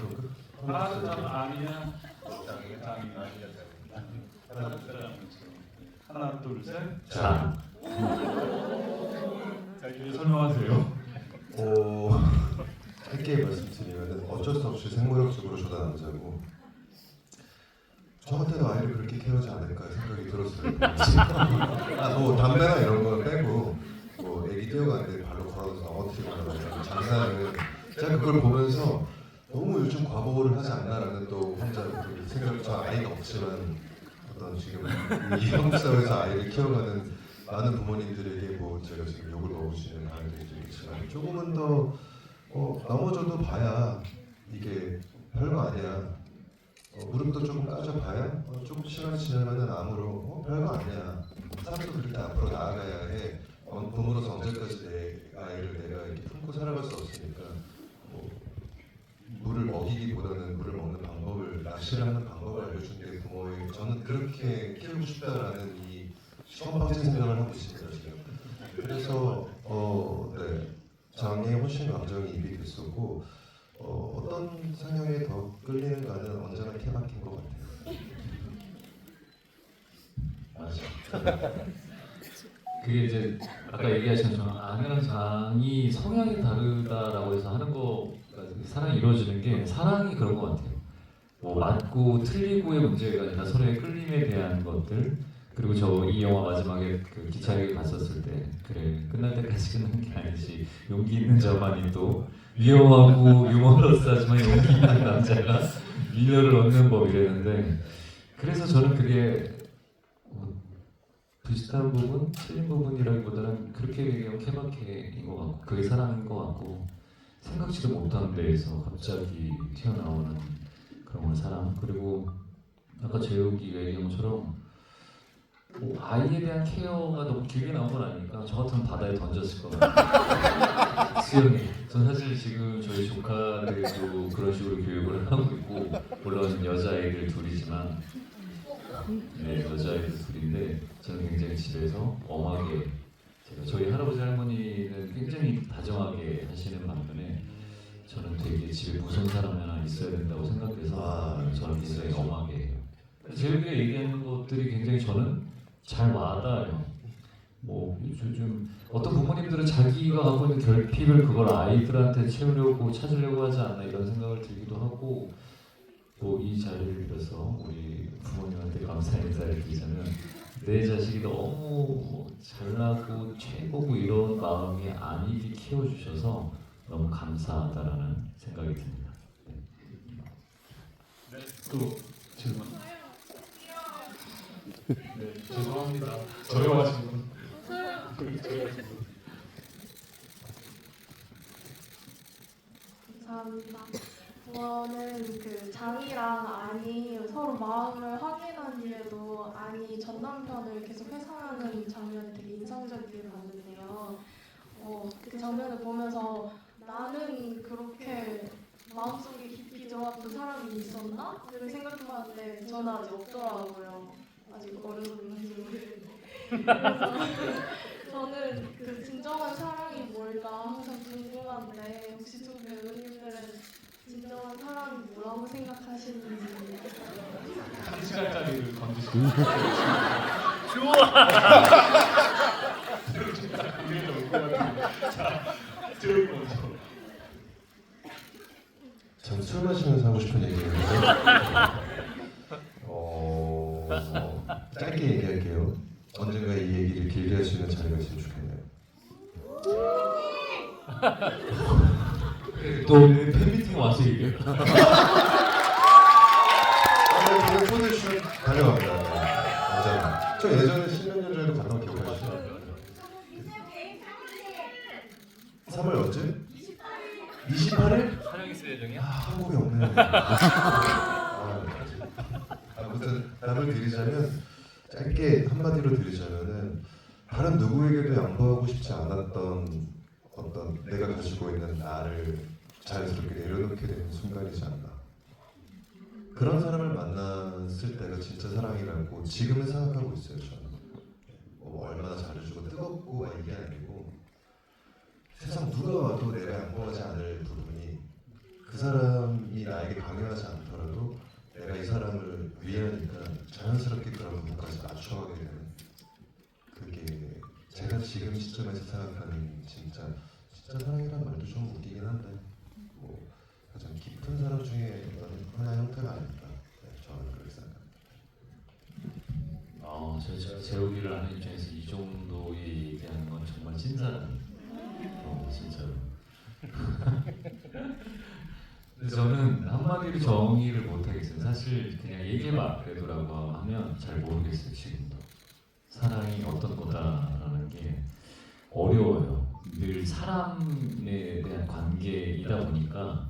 하나 둘 셋 아니냐? 하나 둘 셋. 자, 자 이제 설명하세요. 짧게 말씀드리면 어쩔 수 없이 생물학적으로 저도 남자고 저 같아도 아이를 그렇게 케어하지 않을까 생각이 들었어요. 뭐 담배나 이런 거 빼고 뭐 애기 뛰어가는데 발로 걸어서 넘어뜨리거나 이런 장난을 제가 그걸 보면서 너무 요즘 과보를 하지 않나라는 또 혼자 그 생각. 저 아이가 없지만 어떤 지금 이 한국 사회에서 아이를 키워가는 많은 부모님들에게 뭐 제가 지금 욕을 먹으시는 아이들도 있지만 조금은 더 넘어져도 봐야 이게 별거 아니야. 무릎도 조금 까져봐야 조금 시간이 지나면은 암으로 별거 아니야. 사람도 그렇게 앞으로 나아가야 해. 부모로서 언제까지 내 아이를 내가 이렇게 품고 살아갈 수 없으니까 뭐 물을 먹이기보다는 물을 먹는 방법을 낚시를 하는 방법을 알려준 게 부모의 저는 그렇게 키우고 싶다라는 이 처음방진 생각을 하고 있습니다 지금. 그래서 네. 장에 훨씬 감정이 입이 됐었고 어떤 상황에 더 끌리는가는 언제나 케바케인 것 같아요. 맞아. 그게 이제 아까 얘기하신 것처럼 아내랑 장이 성향이 다르다라고 해서 하는 거 사랑이 이루어지는 게 사랑이 그런 것 같아요. 뭐 맞고 틀리고의 문제가 아니라 서로의 끌림에 대한 것들. 그리고 저 이 영화 마지막에 그 기차역에 갔었을 때 그래 끝날 때까지 끝난 게 아니지 용기 있는 저만이 또 위험하고 유머러스하지만 용기 있는 남자가 미녀를 얻는 법 이랬는데 그래서 저는 그게 비슷한 부분, 틀린 부분이라기보다는 그렇게 얘기하면 케바케인 것 같고 그게 사랑인 것 같고 생각지도 못한 데에서 갑자기 튀어나오는 그런 걸 사랑. 그리고 아까 재욱이가 얘기한 것처럼 뭐 아이에 대한 케어가 너무 길게 나온 건 아니니까 저 같으면 바다에 던졌을 것 같아요. 수영이. 전 사실 지금 저희 조카들도 그런 식으로 교육을 하고 있고 물론 여자아이들 둘이지만 네 여자아이들 둘인데 저는 굉장히 집에서 엄하게 저희 할아버지 할머니는 굉장히 다정하게 하시는 반면에 저는 되게 집에 무서운 사람이 하나 있어야 된다고 생각해서 저는 굉장히 엄하게 해요. 재욱이가 얘기하는 것들이 굉장히 저는 잘 와닿아요. 뭐 요즘 어떤 부모님들은 자기가 갖고 있는 결핍을 그걸 아이들한테 채우려고 찾으려고 하지 않나 이런 생각을 들기도 하고 뭐 이 자리를 빌어서 우리 부모님한테 감사 인사를 드리자면 내 자식이 너무 잘나고 최고고 이런 마음이 아니게 키워주셔서 너무 감사하다라는 생각이 듭니다. 네. 또 질문. 네, 죄송합니다. 저렴하신 분. 감사합니다. 저는 그 장이랑 안이 서로 마음을 확인한 뒤에도 안이 전 남편을 계속 회상하는 장면이 되게 인상적이게 봤는데요. 그 장면을 보면서 나는 그렇게 마음속에 깊이 좋았던 사람이 있었나? 를 생각해봤는데 저는 아직 없더라고요. 아직 어려서인지 모르겠는데. 그래서 저는 그 진정한 사랑이 뭘까 항상 궁금한데 혹시 두 배우님들은 진정한 사랑이 뭐라고 생각하시는지. 1시간짜리를 건지시면 전 술 마시면서 하고 싶은 얘기인데 짧게 얘기할게요. 언젠가 이 얘기를 길게 할 수 있는 자리가 있으면 좋겠네요. 또 우리 팬미팅 와서 얘기해. 저는 포토쇼 다녀갑니다. 맞아요. 저 예전에 10년 전에도 갔다 온 기억하시죠? 3월 언제? 28일? 촬영 있을 예정이야? 한국에 없네. 아무튼 답을 드리자면 짧게 한마디로 드리자면은 다른 누구에게도 양보하고 싶지 않았던 어떤 내가 가지고 있는 나를 자연스럽게 내려놓게 되는 순간이지 않나. 그런 사람을 만났을 때가 진짜 사랑이라고 지금은 생각하고 있어요. 저는 얼마나 잘해주고 뜨겁고 막 이게 아니고 세상 누가 와도 내가 양보하지 않을 부분이 그 사람이 나에게 강요하지 않더라도 내가 이 사람을 위하니까 자연스럽게 그런 부분까지 맞춰가게 되는 그게 제가 지금 시점에서 생각하는 진짜 사랑이란 말도 좀 웃기긴 한데 뭐 가장 깊은 사랑 중에 어떤 하나의 형태가 아닐까. 네, 저는 그렇게 생각합니다. 제가 재우기를 하는 입장에서 이 정도의 얘기하는 건 정말 찐사랑. 진짜로. 근데 저는 한마디로 정의를 못하겠어요. 사실 그냥 얘기해봐 그래도라고 하면 잘 모르겠어요. 지금도 사랑이 어떤 거다라는 게 어려워요. 늘 사람에 대한 관계이다 보니까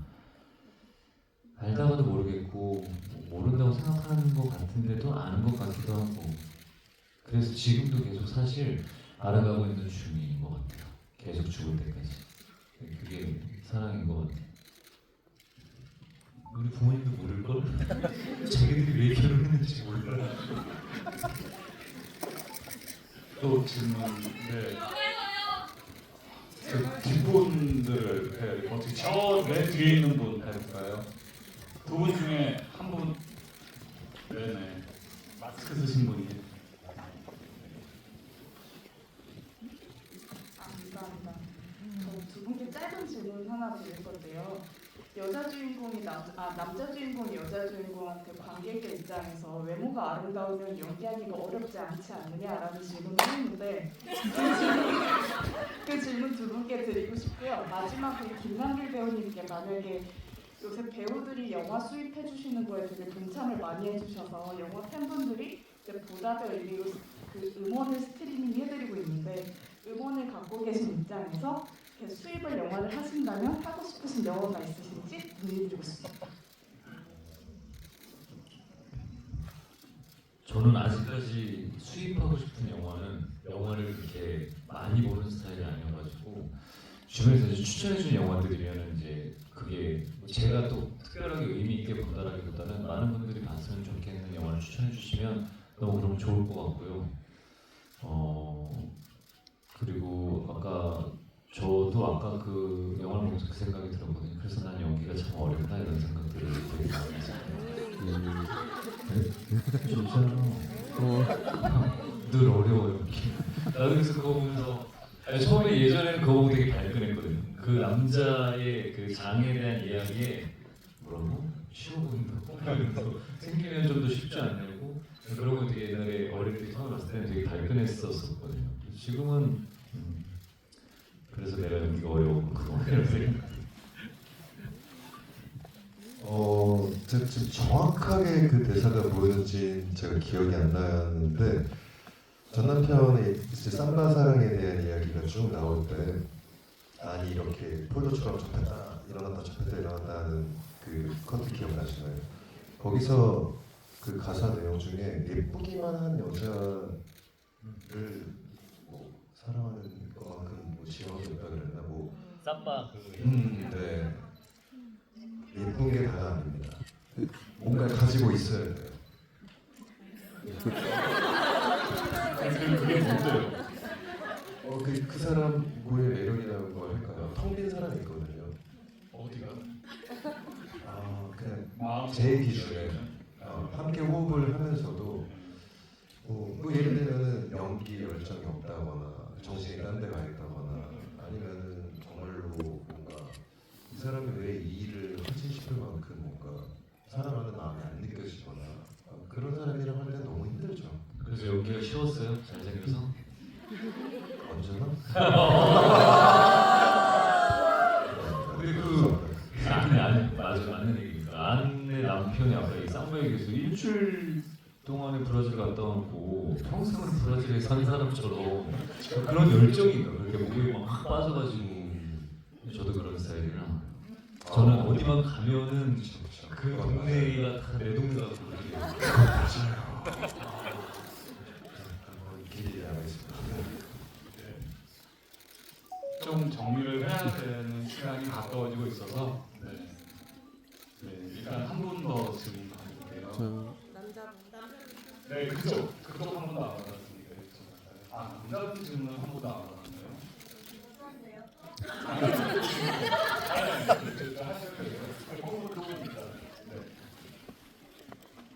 알다가도 모르겠고 모른다고 생각하는 것 같은데도 아는 것 같기도 하고 그래서 지금도 계속 사실 알아가고 있는 중인 것 같아요. 계속 죽을 때까지. 그게 사랑인 것 같아요. 우리 부모님도 모를걸? 자기들이 왜 결혼했는지 몰라. 또 질문. 네. 그 뒷분들을 해야 될 것 같아요. 저 맨 뒤에 있는 분 해볼까요? 두 분 중에 한 분. 네네. 마스크 쓰신 분이. 감사합니다. 저 두 분께 짧은 질문 하나 드릴 건데요. 남자 주인공이 여자 주인공한테 관객의 입장에서 외모가 아름다우면 연기하기가 어렵지 않지 않느냐라는 질문을 했는데 그 질문 두 분께 드리고 싶고요. 마지막으로 김남길 배우님께 만약에 요새 배우들이 영화 수입해 주시는 거에 되게 동참을 많이 해주셔서 영화 팬분들이 이제 보답의 의미로 그 음원을 스트리밍 해드리고 있는데 음원을 갖고 계신 입장에서 수입을 영화를 하신다면 하고 싶으신 영화가 있으신지 문의드리고 싶습니다. 저는 아직까지 수입하고 싶은 영화를 그렇게 많이 보는 스타일이 아니어가지고 주변에서 이제 추천해준 영화들이면 이제 그게 제가 또 특별하게 의미 있게 본다라기보다는 많은 분들이 봤으면 좋겠는 영화를 추천해주시면 너무 그러면 좋을 것 같고요. 그리고 저도 아까 그 영화를 보면서 그 생각이 들었거든요. 그래서 난 연기가 참 어렵다 이런 생각들을 되게 많이 했어요. 진짜로 늘 어려워요. 나도 그래서 그거 보면서 처음에 예전에는 그거 보고 되게 발끈했거든요. 그 남자의 그 장에 대한 이야기에 뭐라고? 쉬워 보인다고? 이러면서 생기면 좀 더 쉽지 않냐고 그런 거 되게 옛날에 어릴 때 처음 봤을 때는 되게 발끈했었거든요. 지금은 그래서 내가 연기가 어려운 그거 이런 생각. 지금 정확하게 그 대사가 뭐였는지 제가 기억이 안 나는데 전 남편의 이제 삼바 사랑에 대한 이야기가 쭉 나올 때 아니 이렇게 폴더처럼 접혔다 일어났다 접혔다 일어났다 하는 그 커트 기억나시나요? 거기서 그 가사 내용 중에 예쁘기만 한 여자를 뭐 사랑하는 것만큼 뭐 지원이 없다 그랬나 뭐 쌈바 네. 예쁜 게 다가 아닙니다. 뭔가 가지고 있어야 돼요. 그게 뭔데요? 그 사람의 매력이라고 할까요? 텅 빈 사람이 있거든요. 어디가? 그냥 마음 제 기준에 함께 호흡을 하면서도 뭐 예를 들면은 연기 열정이 없다거나 정신이 딴 데 가 있다거나 아니면은 정말로 뭔가 이 사람이 왜 이 일을 하지 싶을 만큼 뭔가 사랑하는 마음이 안 느껴지거나 그런 사람이랑 할 때 너무 힘들죠. 그래서 연기가 쉬웠어요? 잘생겨서? 언제나? 근데 그 아니 맞아 맞는 얘기니까 아내 남편이 아까 이 쌍바 얘기해서 일주일 동안에 브라질 갔다 왔고 평생을 브라질에 산 사람처럼 그런 열정이 있나 그렇게 목에 막 빠져가지고 저도 그런 스타일이라 저는 어디만 가면은 그 동네가 다 내 동네 같고 좀 정리를 해야 되는 시간이 가까워지고 있어서 일단 한 분 더 질문 드릴게요. 네, 그쪽 한 분도 안 받았으니까 남자분 질문 한 분도 안 받았나요?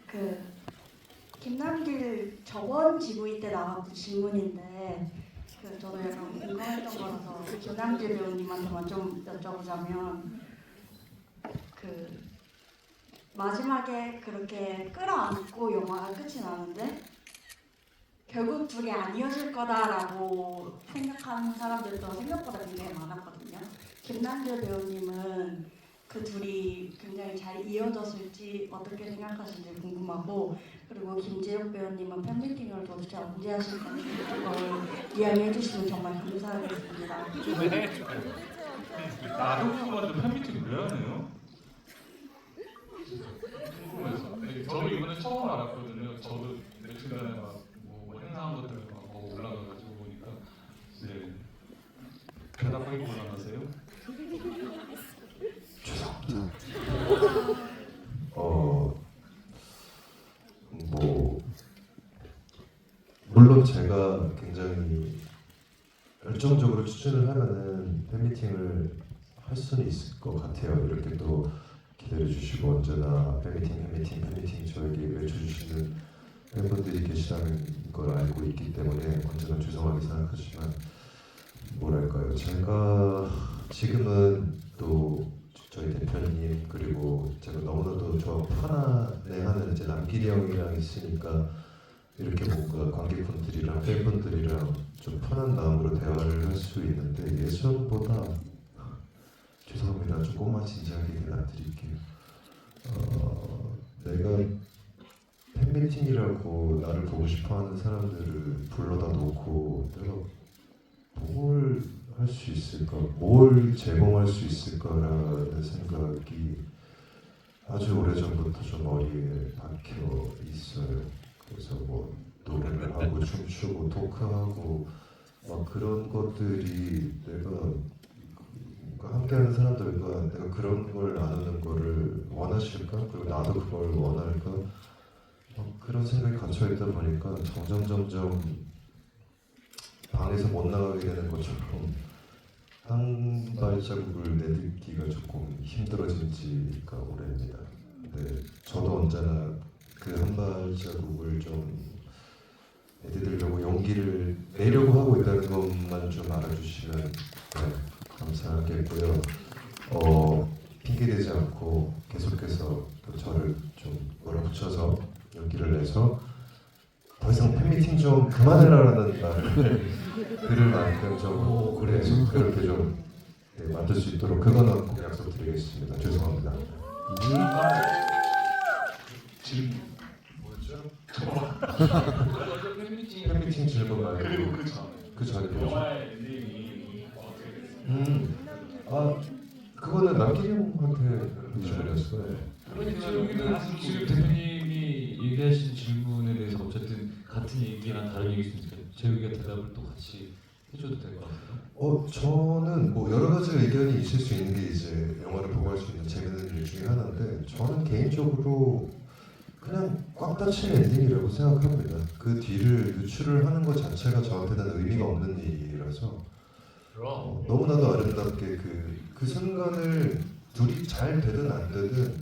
그 김남길 저번 GV 때 나왔던 질문인데 저도 약간 공감했던 거라서 김남길 배우님한테만 좀 여쭤보자면 그 마지막에 그렇게 끌어안고 영화가 끝이 나는데 결국 둘이 안 이어질 거다라고 생각하는 사람들도 생각보다 굉장히 많았거든요. 김남길 배우님은 그 둘이 굉장히 잘 이어졌을지 어떻게 생각하시는지 궁금하고 그리고 김재욱 배우님은 팬미팅을 도대체 언제 하실 건지 그걸 이야기해 주시면 정말 감사하겠습니다. 나도 궁금한데 팬미팅 왜 하네요? 궁금해서. 저도 이번에 처음 알았거든요. 저도 며칠 전에 뭐 행사한 것들 막 올라가가지고 보니까 대답하기 곤란하세요? 뭐 물론 제가 굉장히 열정적으로 추진을 하면은 팬미팅을 할 수는 있을 것 같아요. 이렇게 또 기다려주시고 언제나 팬미팅 저에게 외쳐주시는 팬분들이 계시다는 걸 알고 있기 때문에 언제나 죄송하게 생각하지만 뭐랄까요, 제가 지금은 또 저희 대표님 그리고 제가 너무나도 저 편안해하는 이제 남길이 형이랑 있으니까 이렇게 뭔가 관객분들이랑 팬분들이랑 좀 편한 마음으로 대화를 할 수 있는데 예전보다 죄송합니다. 조금만 진지하게 대답드릴게요. 내가 팬미팅이라고 나를 보고 싶어하는 사람들을 불러다 놓고 내가 뭘 할 수 있을까, 뭘 제공할 수 있을까라는 생각이 아주 오래전부터 좀 머리에 박혀 있어요. 그래서 뭐 노래를 하고 춤추고 토크하고 막 그런 것들이 내가 함께하는 사람들과 내가 그런 걸 나누는 거를 원하실까? 그리고 나도 그걸 원할까? 그런 생각이 갇혀있다 보니까 점점 방에서 못 나가게 되는 것처럼 한 발자국을 내딛기가 조금 힘들어진 지가 오래입니다. 근데 저도 언제나 그 한 발자국을 좀 내딛으려고 용기를 내려고 하고 있다는 것만 좀 알아주시면 감사하겠고요. 핑계대지 않고 계속해서 또 저를 좀 몰아붙여서 용기를 내서 더 이상 팬미팅 좀 그만해라라는 말을 들을 만큼 좀 그래 그렇게 좀 만들 수 있도록 그거는 꼭 약속드리겠습니다. 죄송합니다. 아 그거는 남길 형한테 질문이었어요. 지금 대표님이 얘기하신 질문에 대해서 어쨌든 같은 얘기랑 다른 얘기일 수 있으니까 재욱이가 대답을 또 같이 해줘도 될 것 같아요. 저는 뭐 여러 가지 의견이 있을 수 있는 게 이제 영화를 보고 할 수 있는 재밌는 일 중에 하나인데 저는 개인적으로 그냥 꽉 닫힌 엔딩이라고 생각합니다. 그 뒤를 유출을 하는 것 자체가 저한테는 의미가 없는 일이라서 너무나도 아름답게 그 순간을 둘이 잘 되든 안 되든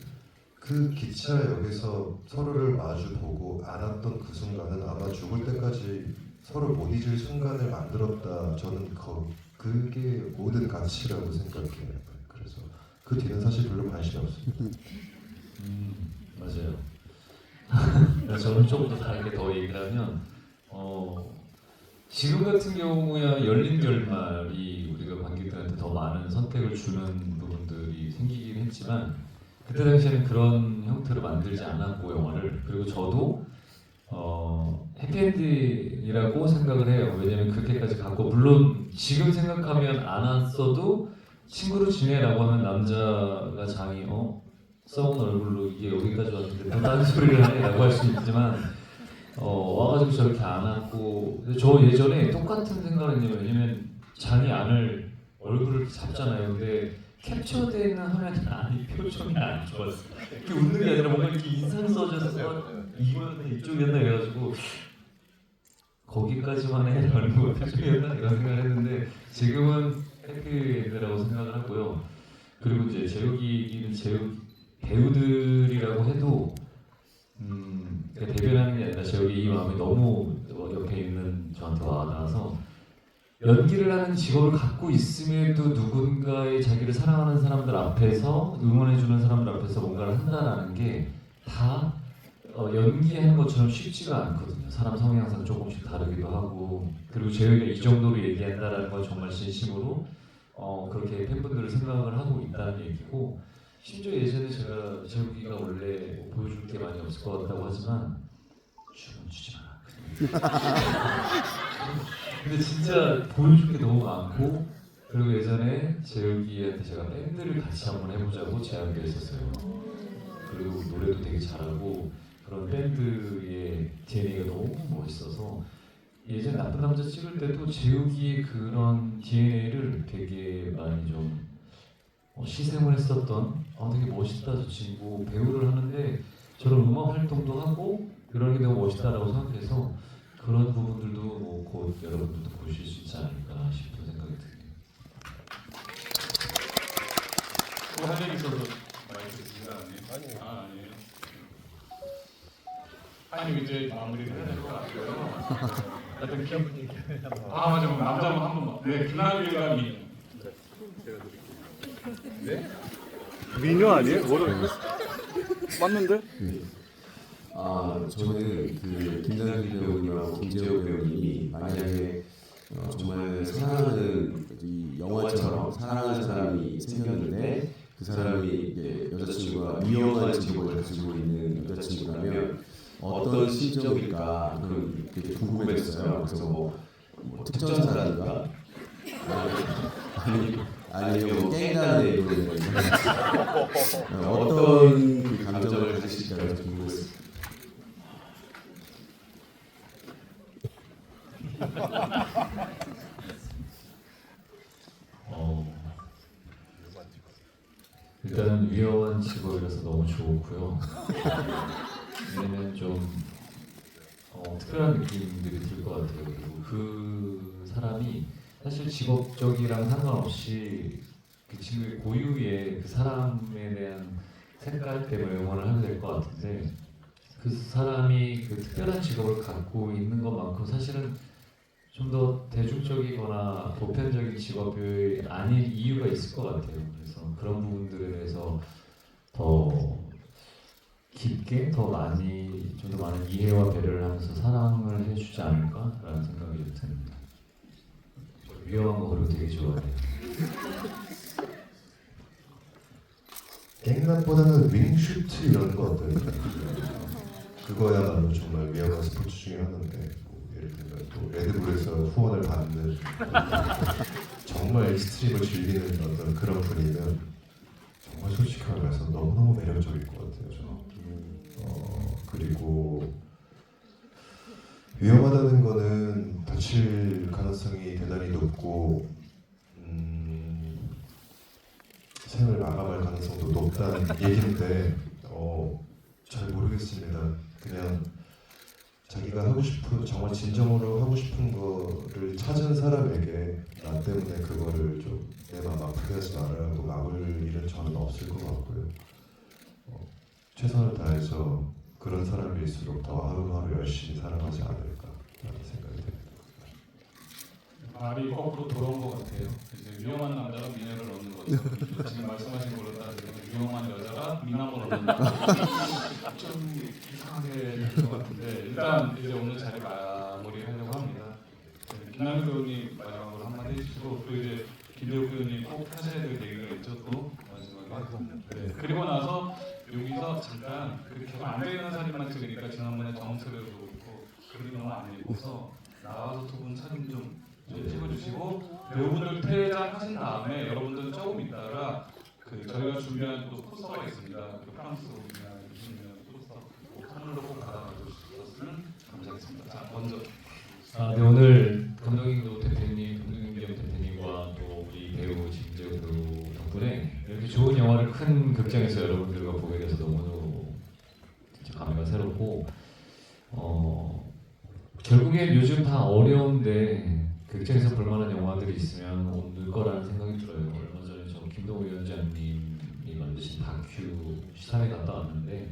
그 기차역에서 서로를 마주 보고 안았던 그 순간은 아마 죽을 때까지 서로 못 잊을 순간을 만들었다. 저는 그게 모든 가치라고 생각해요. 그래서 그 뒤는 사실 별로 관심이 없습니다. 맞아요. 저는 조금 더 다르게 더 얘기를 하면 지금 같은 경우야 열린 결말이 우리가 관객들한테 더 많은 선택을 주는 부분들이 생기긴 했지만 그때 당시에는 그런 형태로 만들지 않았고 영화를 그리고 저도 해피엔딩이라고 생각을 해요. 왜냐면 그렇게까지 갖고 물론 지금 생각하면 안 왔어도 친구로 지내라고 하면 남자가 장이 썩은 얼굴로 이게 여기까지 왔는데 또 다른 소리를 하네라고 할 수 있지만 와가지고 저렇게 안 왔고 저 예전에 똑같은 생각을 했냐면 왜냐면 장이 안을 얼굴을 잡잖아요. 근데 캡처되는 화면이 아니 표정이 안 좋았어. 이렇게 웃는 게 아니라 뭔가 이렇게 인상 써져서 이거였나 이쪽이었나 이래가지고 거기까지만 해라는 거 표정이었나 이런 생각을 했는데 지금은 해피엔드라고 생각을 하고요. 그리고 이제 재욱이는 재욱 배우들이라고 해도 그러니까 대변하는 게 아니라 재욱이 이 마음이 너무 옆에 있는 저한테 와닿아서 연기를 하는 직업을 갖고 있음에도 누군가의 자기를 사랑하는 사람들 앞에서 응원해주는 사람들 앞에서 뭔가를 한다라는 게 다 연기하는 것처럼 쉽지가 않거든요. 사람 성향상 조금씩 다르기도 하고 그리고 재욱이가 이 정도로 얘기한다라는 건 정말 진심으로 그렇게 팬분들을 생각을 하고 있다는 얘기고 심지어 예전에 제가 재욱이가 원래 보여줄 게 많이 없을 것 같다고 하지만 주문 주지 마라. 근데 진짜 보여줄 게 너무 많고 그리고 예전에 재욱이한테 제가 밴드를 같이 한번 해보자고 제안도 했었어요. 그리고 노래도 되게 잘하고 그런 밴드의 DNA가 너무 멋있어서 예전에 나쁜 남자 찍을 때도 재욱이의 그런 DNA를 되게 많이 좀 시샘을 했었던 되게 멋있다 저 친구 배우를 하는데 저런 음악 활동도 하고 그런 게 너무 멋있다라고 생각해서 그런 부분들도 곧 여러분들도 보실 수 있지 않을까 싶은 생각이 드네요. 또 할 얘기 있어서 마이크 드시는 아니에요? 아니 이제 마무리를 해야 될 것 같고요. 하여튼 맞아 남자분 한 번만. 네 김나길과 미. 네? 미녀 아니에요? 맞는데? 저는 그 김나길 배우님하고 김재호 배우님이 만약에 정말 사랑하는 이 영화처럼 사랑하는 사람이 생겼는데 그 사람이 이제 여자친구가 위험한 직업을 가지고 있는 여자친구라면 어떤 심정일까 그런 되게 궁금했어요. 그래서 뭐 특전사라든가 아니면 뭐 깽단의 이런 어떤 그 감정을 가지실까 궁금했어요. 일단은 위험한 직업이라서 너무 좋고요. 왜냐면 좀 특별한 느낌들이 들 것 같아요. 그리고 그 사람이 사실 직업적이랑 상관없이 그 친구의 고유의 그 사람에 대한 색깔 때문에 응원을 하게 될 것 같은데 그 사람이 그 특별한 직업을 갖고 있는 것만큼 사실은 좀 더 대중적이거나 보편적인 직업이 아닌 이유가 있을 것 같아요. 그래서 그런 부분들에 대해서 더 깊게 더 많이 좀 더 많은 이해와 배려를 하면서 사랑을 해주지 않을까라는 생각이 듭니다. 위험한 거 그리고 되게 좋아해요. 갱남보다는 윙슈트 이런 거 어때요? 그거야말로 정말 위험한 스포츠 중에 하나인데 뭐 예를 들면 또 레드불에서 후원을 받는 정말 정말 익스트림을 즐기는 어떤 그런 분이면 정말 솔직하게 말해서 너무너무 매력적일 것 같아요. 저는. 그리고 위험하다는 거는 다칠 가능성이 대단히 높고 생을 마감할 가능성도 높다는 얘기인데 잘 모르겠습니다. 그냥 자기가 하고 싶은 정말 진정으로 하고 싶은 거를 찾은 사람에게 나 때문에 그거를 좀 내 마음 아프게 하지 말라고 막을 일은 저는 없을 것 같고요. 최선을 다해서 그런 사람일수록 더 하루하루 열심히 살아가지 않을까라는 생각이 듭니다. 말이 거꾸로 돌아온 것 같아요. 이제 위험한 남자가 미녀를 얻는 거죠. 지금 말씀하신 걸로 따지면 위험한 여자가 미남을 얻는 거. 좀 이상하게 될 것 같은데 일단 이제 오늘 자리 마무리하려고 합니다. 김남일 배우님 마지막으로 한마디 해주시고 또 이제 김대욱 배우님 꼭 하셔야 될 얘기가 있죠. 또 마지막에. 네. 그리고 나서 여기서 잠깐 그렇게 안 되는 사진만 찍으니까 지난번에 정철에도 그렇고 그림이 너무 안 예뻐서 나와서 두 분 사진 좀 찍어주시고 배우분들 퇴장하신 다음에 여러분들은 조금 있다가 그 저희가 준비한 또 포스터가 있습니다. 그 프랑스 우리나라 유신년 포스터 선물로 꼭 받아가주셨으면 감사하겠습니다. 자 먼저 네, 오늘 감독님 대표님, 김경 대표님과 또 우리 배우 김재우 배우 덕분에 이렇게 좋은 영화를 큰 극장에서 여러분들과 보게 돼서 너무 진짜 감회가 새롭고 결국엔 요즘 다 어려운데 극장에서 볼만한 영화들이 있으면 올 거라는 생각이 들어요. 얼마 전에 저 김동우 위원장님이 만드신 다큐 시사회 갔다 왔는데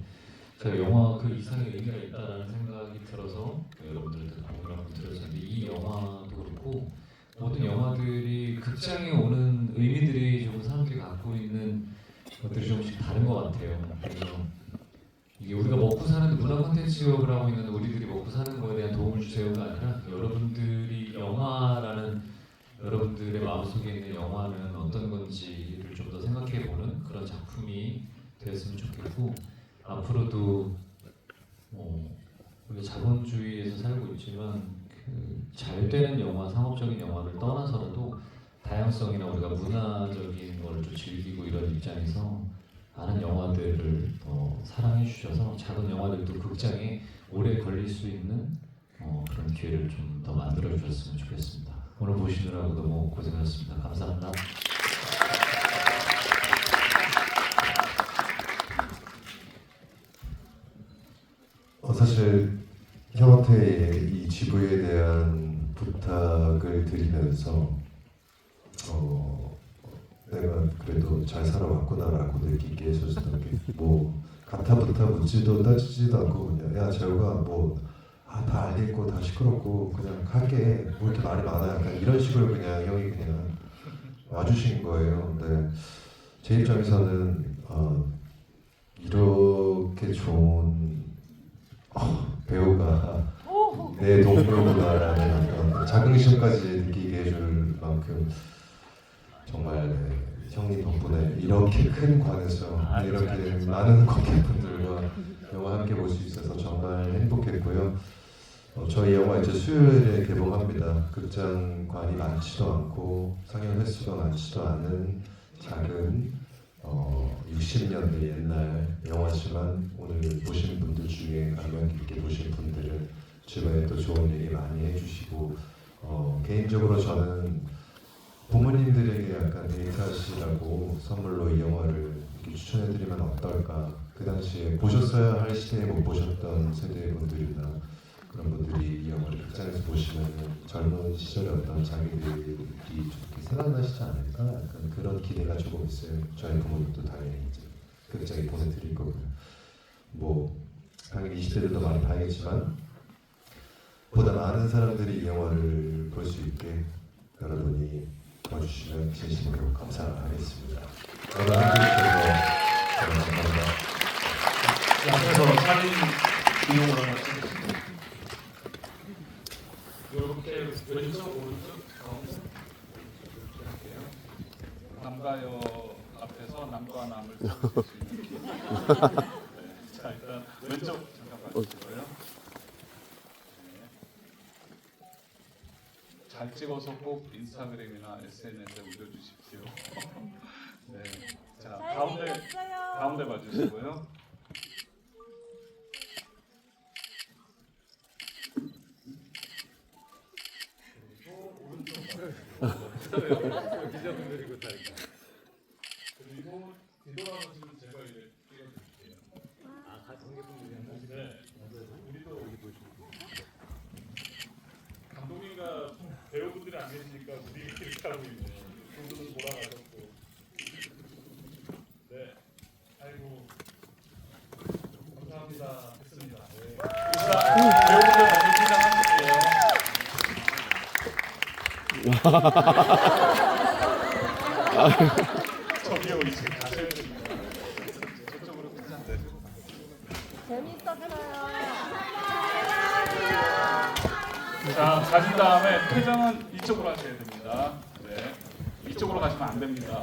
제가 영화 그 이상의 의미가 있다라는 생각이 들어서 여러분들한테 공유를 한번 드렸었는데 이 영화도 그렇고 모든 영화들이 극장에 오는 의미들이 조금 사람들이 갖고 있는 것들이 조금씩 다른 것 같아요. 그래서 이게 우리가 먹고 사는 문화 콘텐츠업을 하고 있는 우리들이 먹고 사는 거에 대한 도움을 주세요가 아니라 여러분들이 영화라는 여러분들의 마음속에 있는 영화는 어떤 건지를 좀 더 생각해보는 그런 작품이 되었으면 좋겠고 앞으로도 우리가 자본주의에서 살고 있지만 잘 되는 영화, 상업적인 영화를 떠나서라도 다양성이나 우리가 문화적인 걸 좀 즐기고 이런 입장에서 많은 영화들을 사랑해 주셔서 작은 영화들도 극장에 오래 걸릴 수 있는 그런 기회를 좀 더 만들어 주셨으면 좋겠습니다. 오늘 보시느라고 너무 고생하셨습니다. 감사합니다. 사실 형한테 이 GV에 대한 부탁을 드리면서 내가 그래도 잘 살아왔구나라고 느끼게 해줬던 게 뭐 가타부타 묻지도 따지지도 않고 그냥 야 재호가 뭐 다 알겠고 다 시끄럽고 그냥 갈게 뭐 이렇게 말이 많아 약간 이런 식으로 그냥 형이 그냥 와주신 거예요. 근데 제 입장에서는 이렇게 좋은 배우가 내 동료구나라는 어떤 자긍심까지 느끼게 해줄 만큼 정말 형님 덕분에 이렇게 큰 관에서 이렇게 많은 관객분들과 영화 함께 볼 수 있어서 정말 행복했고요. 저희 영화 이제 수요일에 개봉합니다. 극장관이 많지도 않고 상영 횟수가 많지도 않은 작은 60년대 옛날 영화지만 오늘 보신 분들 중에 감명 깊게 보신 분들은 주변에 또 좋은 얘기 많이 해주시고 개인적으로 저는 부모님들에게 약간 데이트하시라고 선물로 이 영화를 이렇게 추천해드리면 어떨까. 그 당시에 보셨어야 할 시대에 못 보셨던 세대분들이나 그런 분들이 이 영화를 극장에서 보시면 젊은 시절의 어떤 장면들이 좀 이렇게 생각나시지 않을까. 약간 그런 기대가 조금 있어요. 저희 부모님도 당연히 이제 극장에 보내드릴 거고요. 뭐 당연히 20대들도 많이 봐야겠지만 보다 많은 사람들이 이 영화를 볼 수 있게 여러분이 도와주시면 진심으로 감사하겠습니다. 오늘 함께해 주셔서 감사합니다. 앞에서 사진 비용을 하나 찍으시고 이렇게 왼쪽 오른쪽 가운데 이렇게 할게요. 남가요 앞에서 남과 남을 이렇게. 자 일단 왼쪽 잠깐 봐주시고요. 잘 찍. 찍어서 꼭 인스타그램이나 SNS에 올려주십시오. 네, 자 가운데 봐주시고요. 그리고 뒤돌아보시면 제가 이제 찍어드릴게요. 네. 우리도 여기 보시고. 감독님과 배우분들이 안 계시니까 우리 이렇게 하고 있네. 두 분은 몰아가셨고. 네. 아이고. 감사합니다. 했습니다. 네. 배우분들 먼저 퇴장하실게요. 저기요 이제 가셔야 됩니다. 저쪽으로 퇴장돼. 자, 가신 다음에 퇴장은 이쪽으로 하셔야 됩니다. 네. 이쪽으로 가시면 안 됩니다.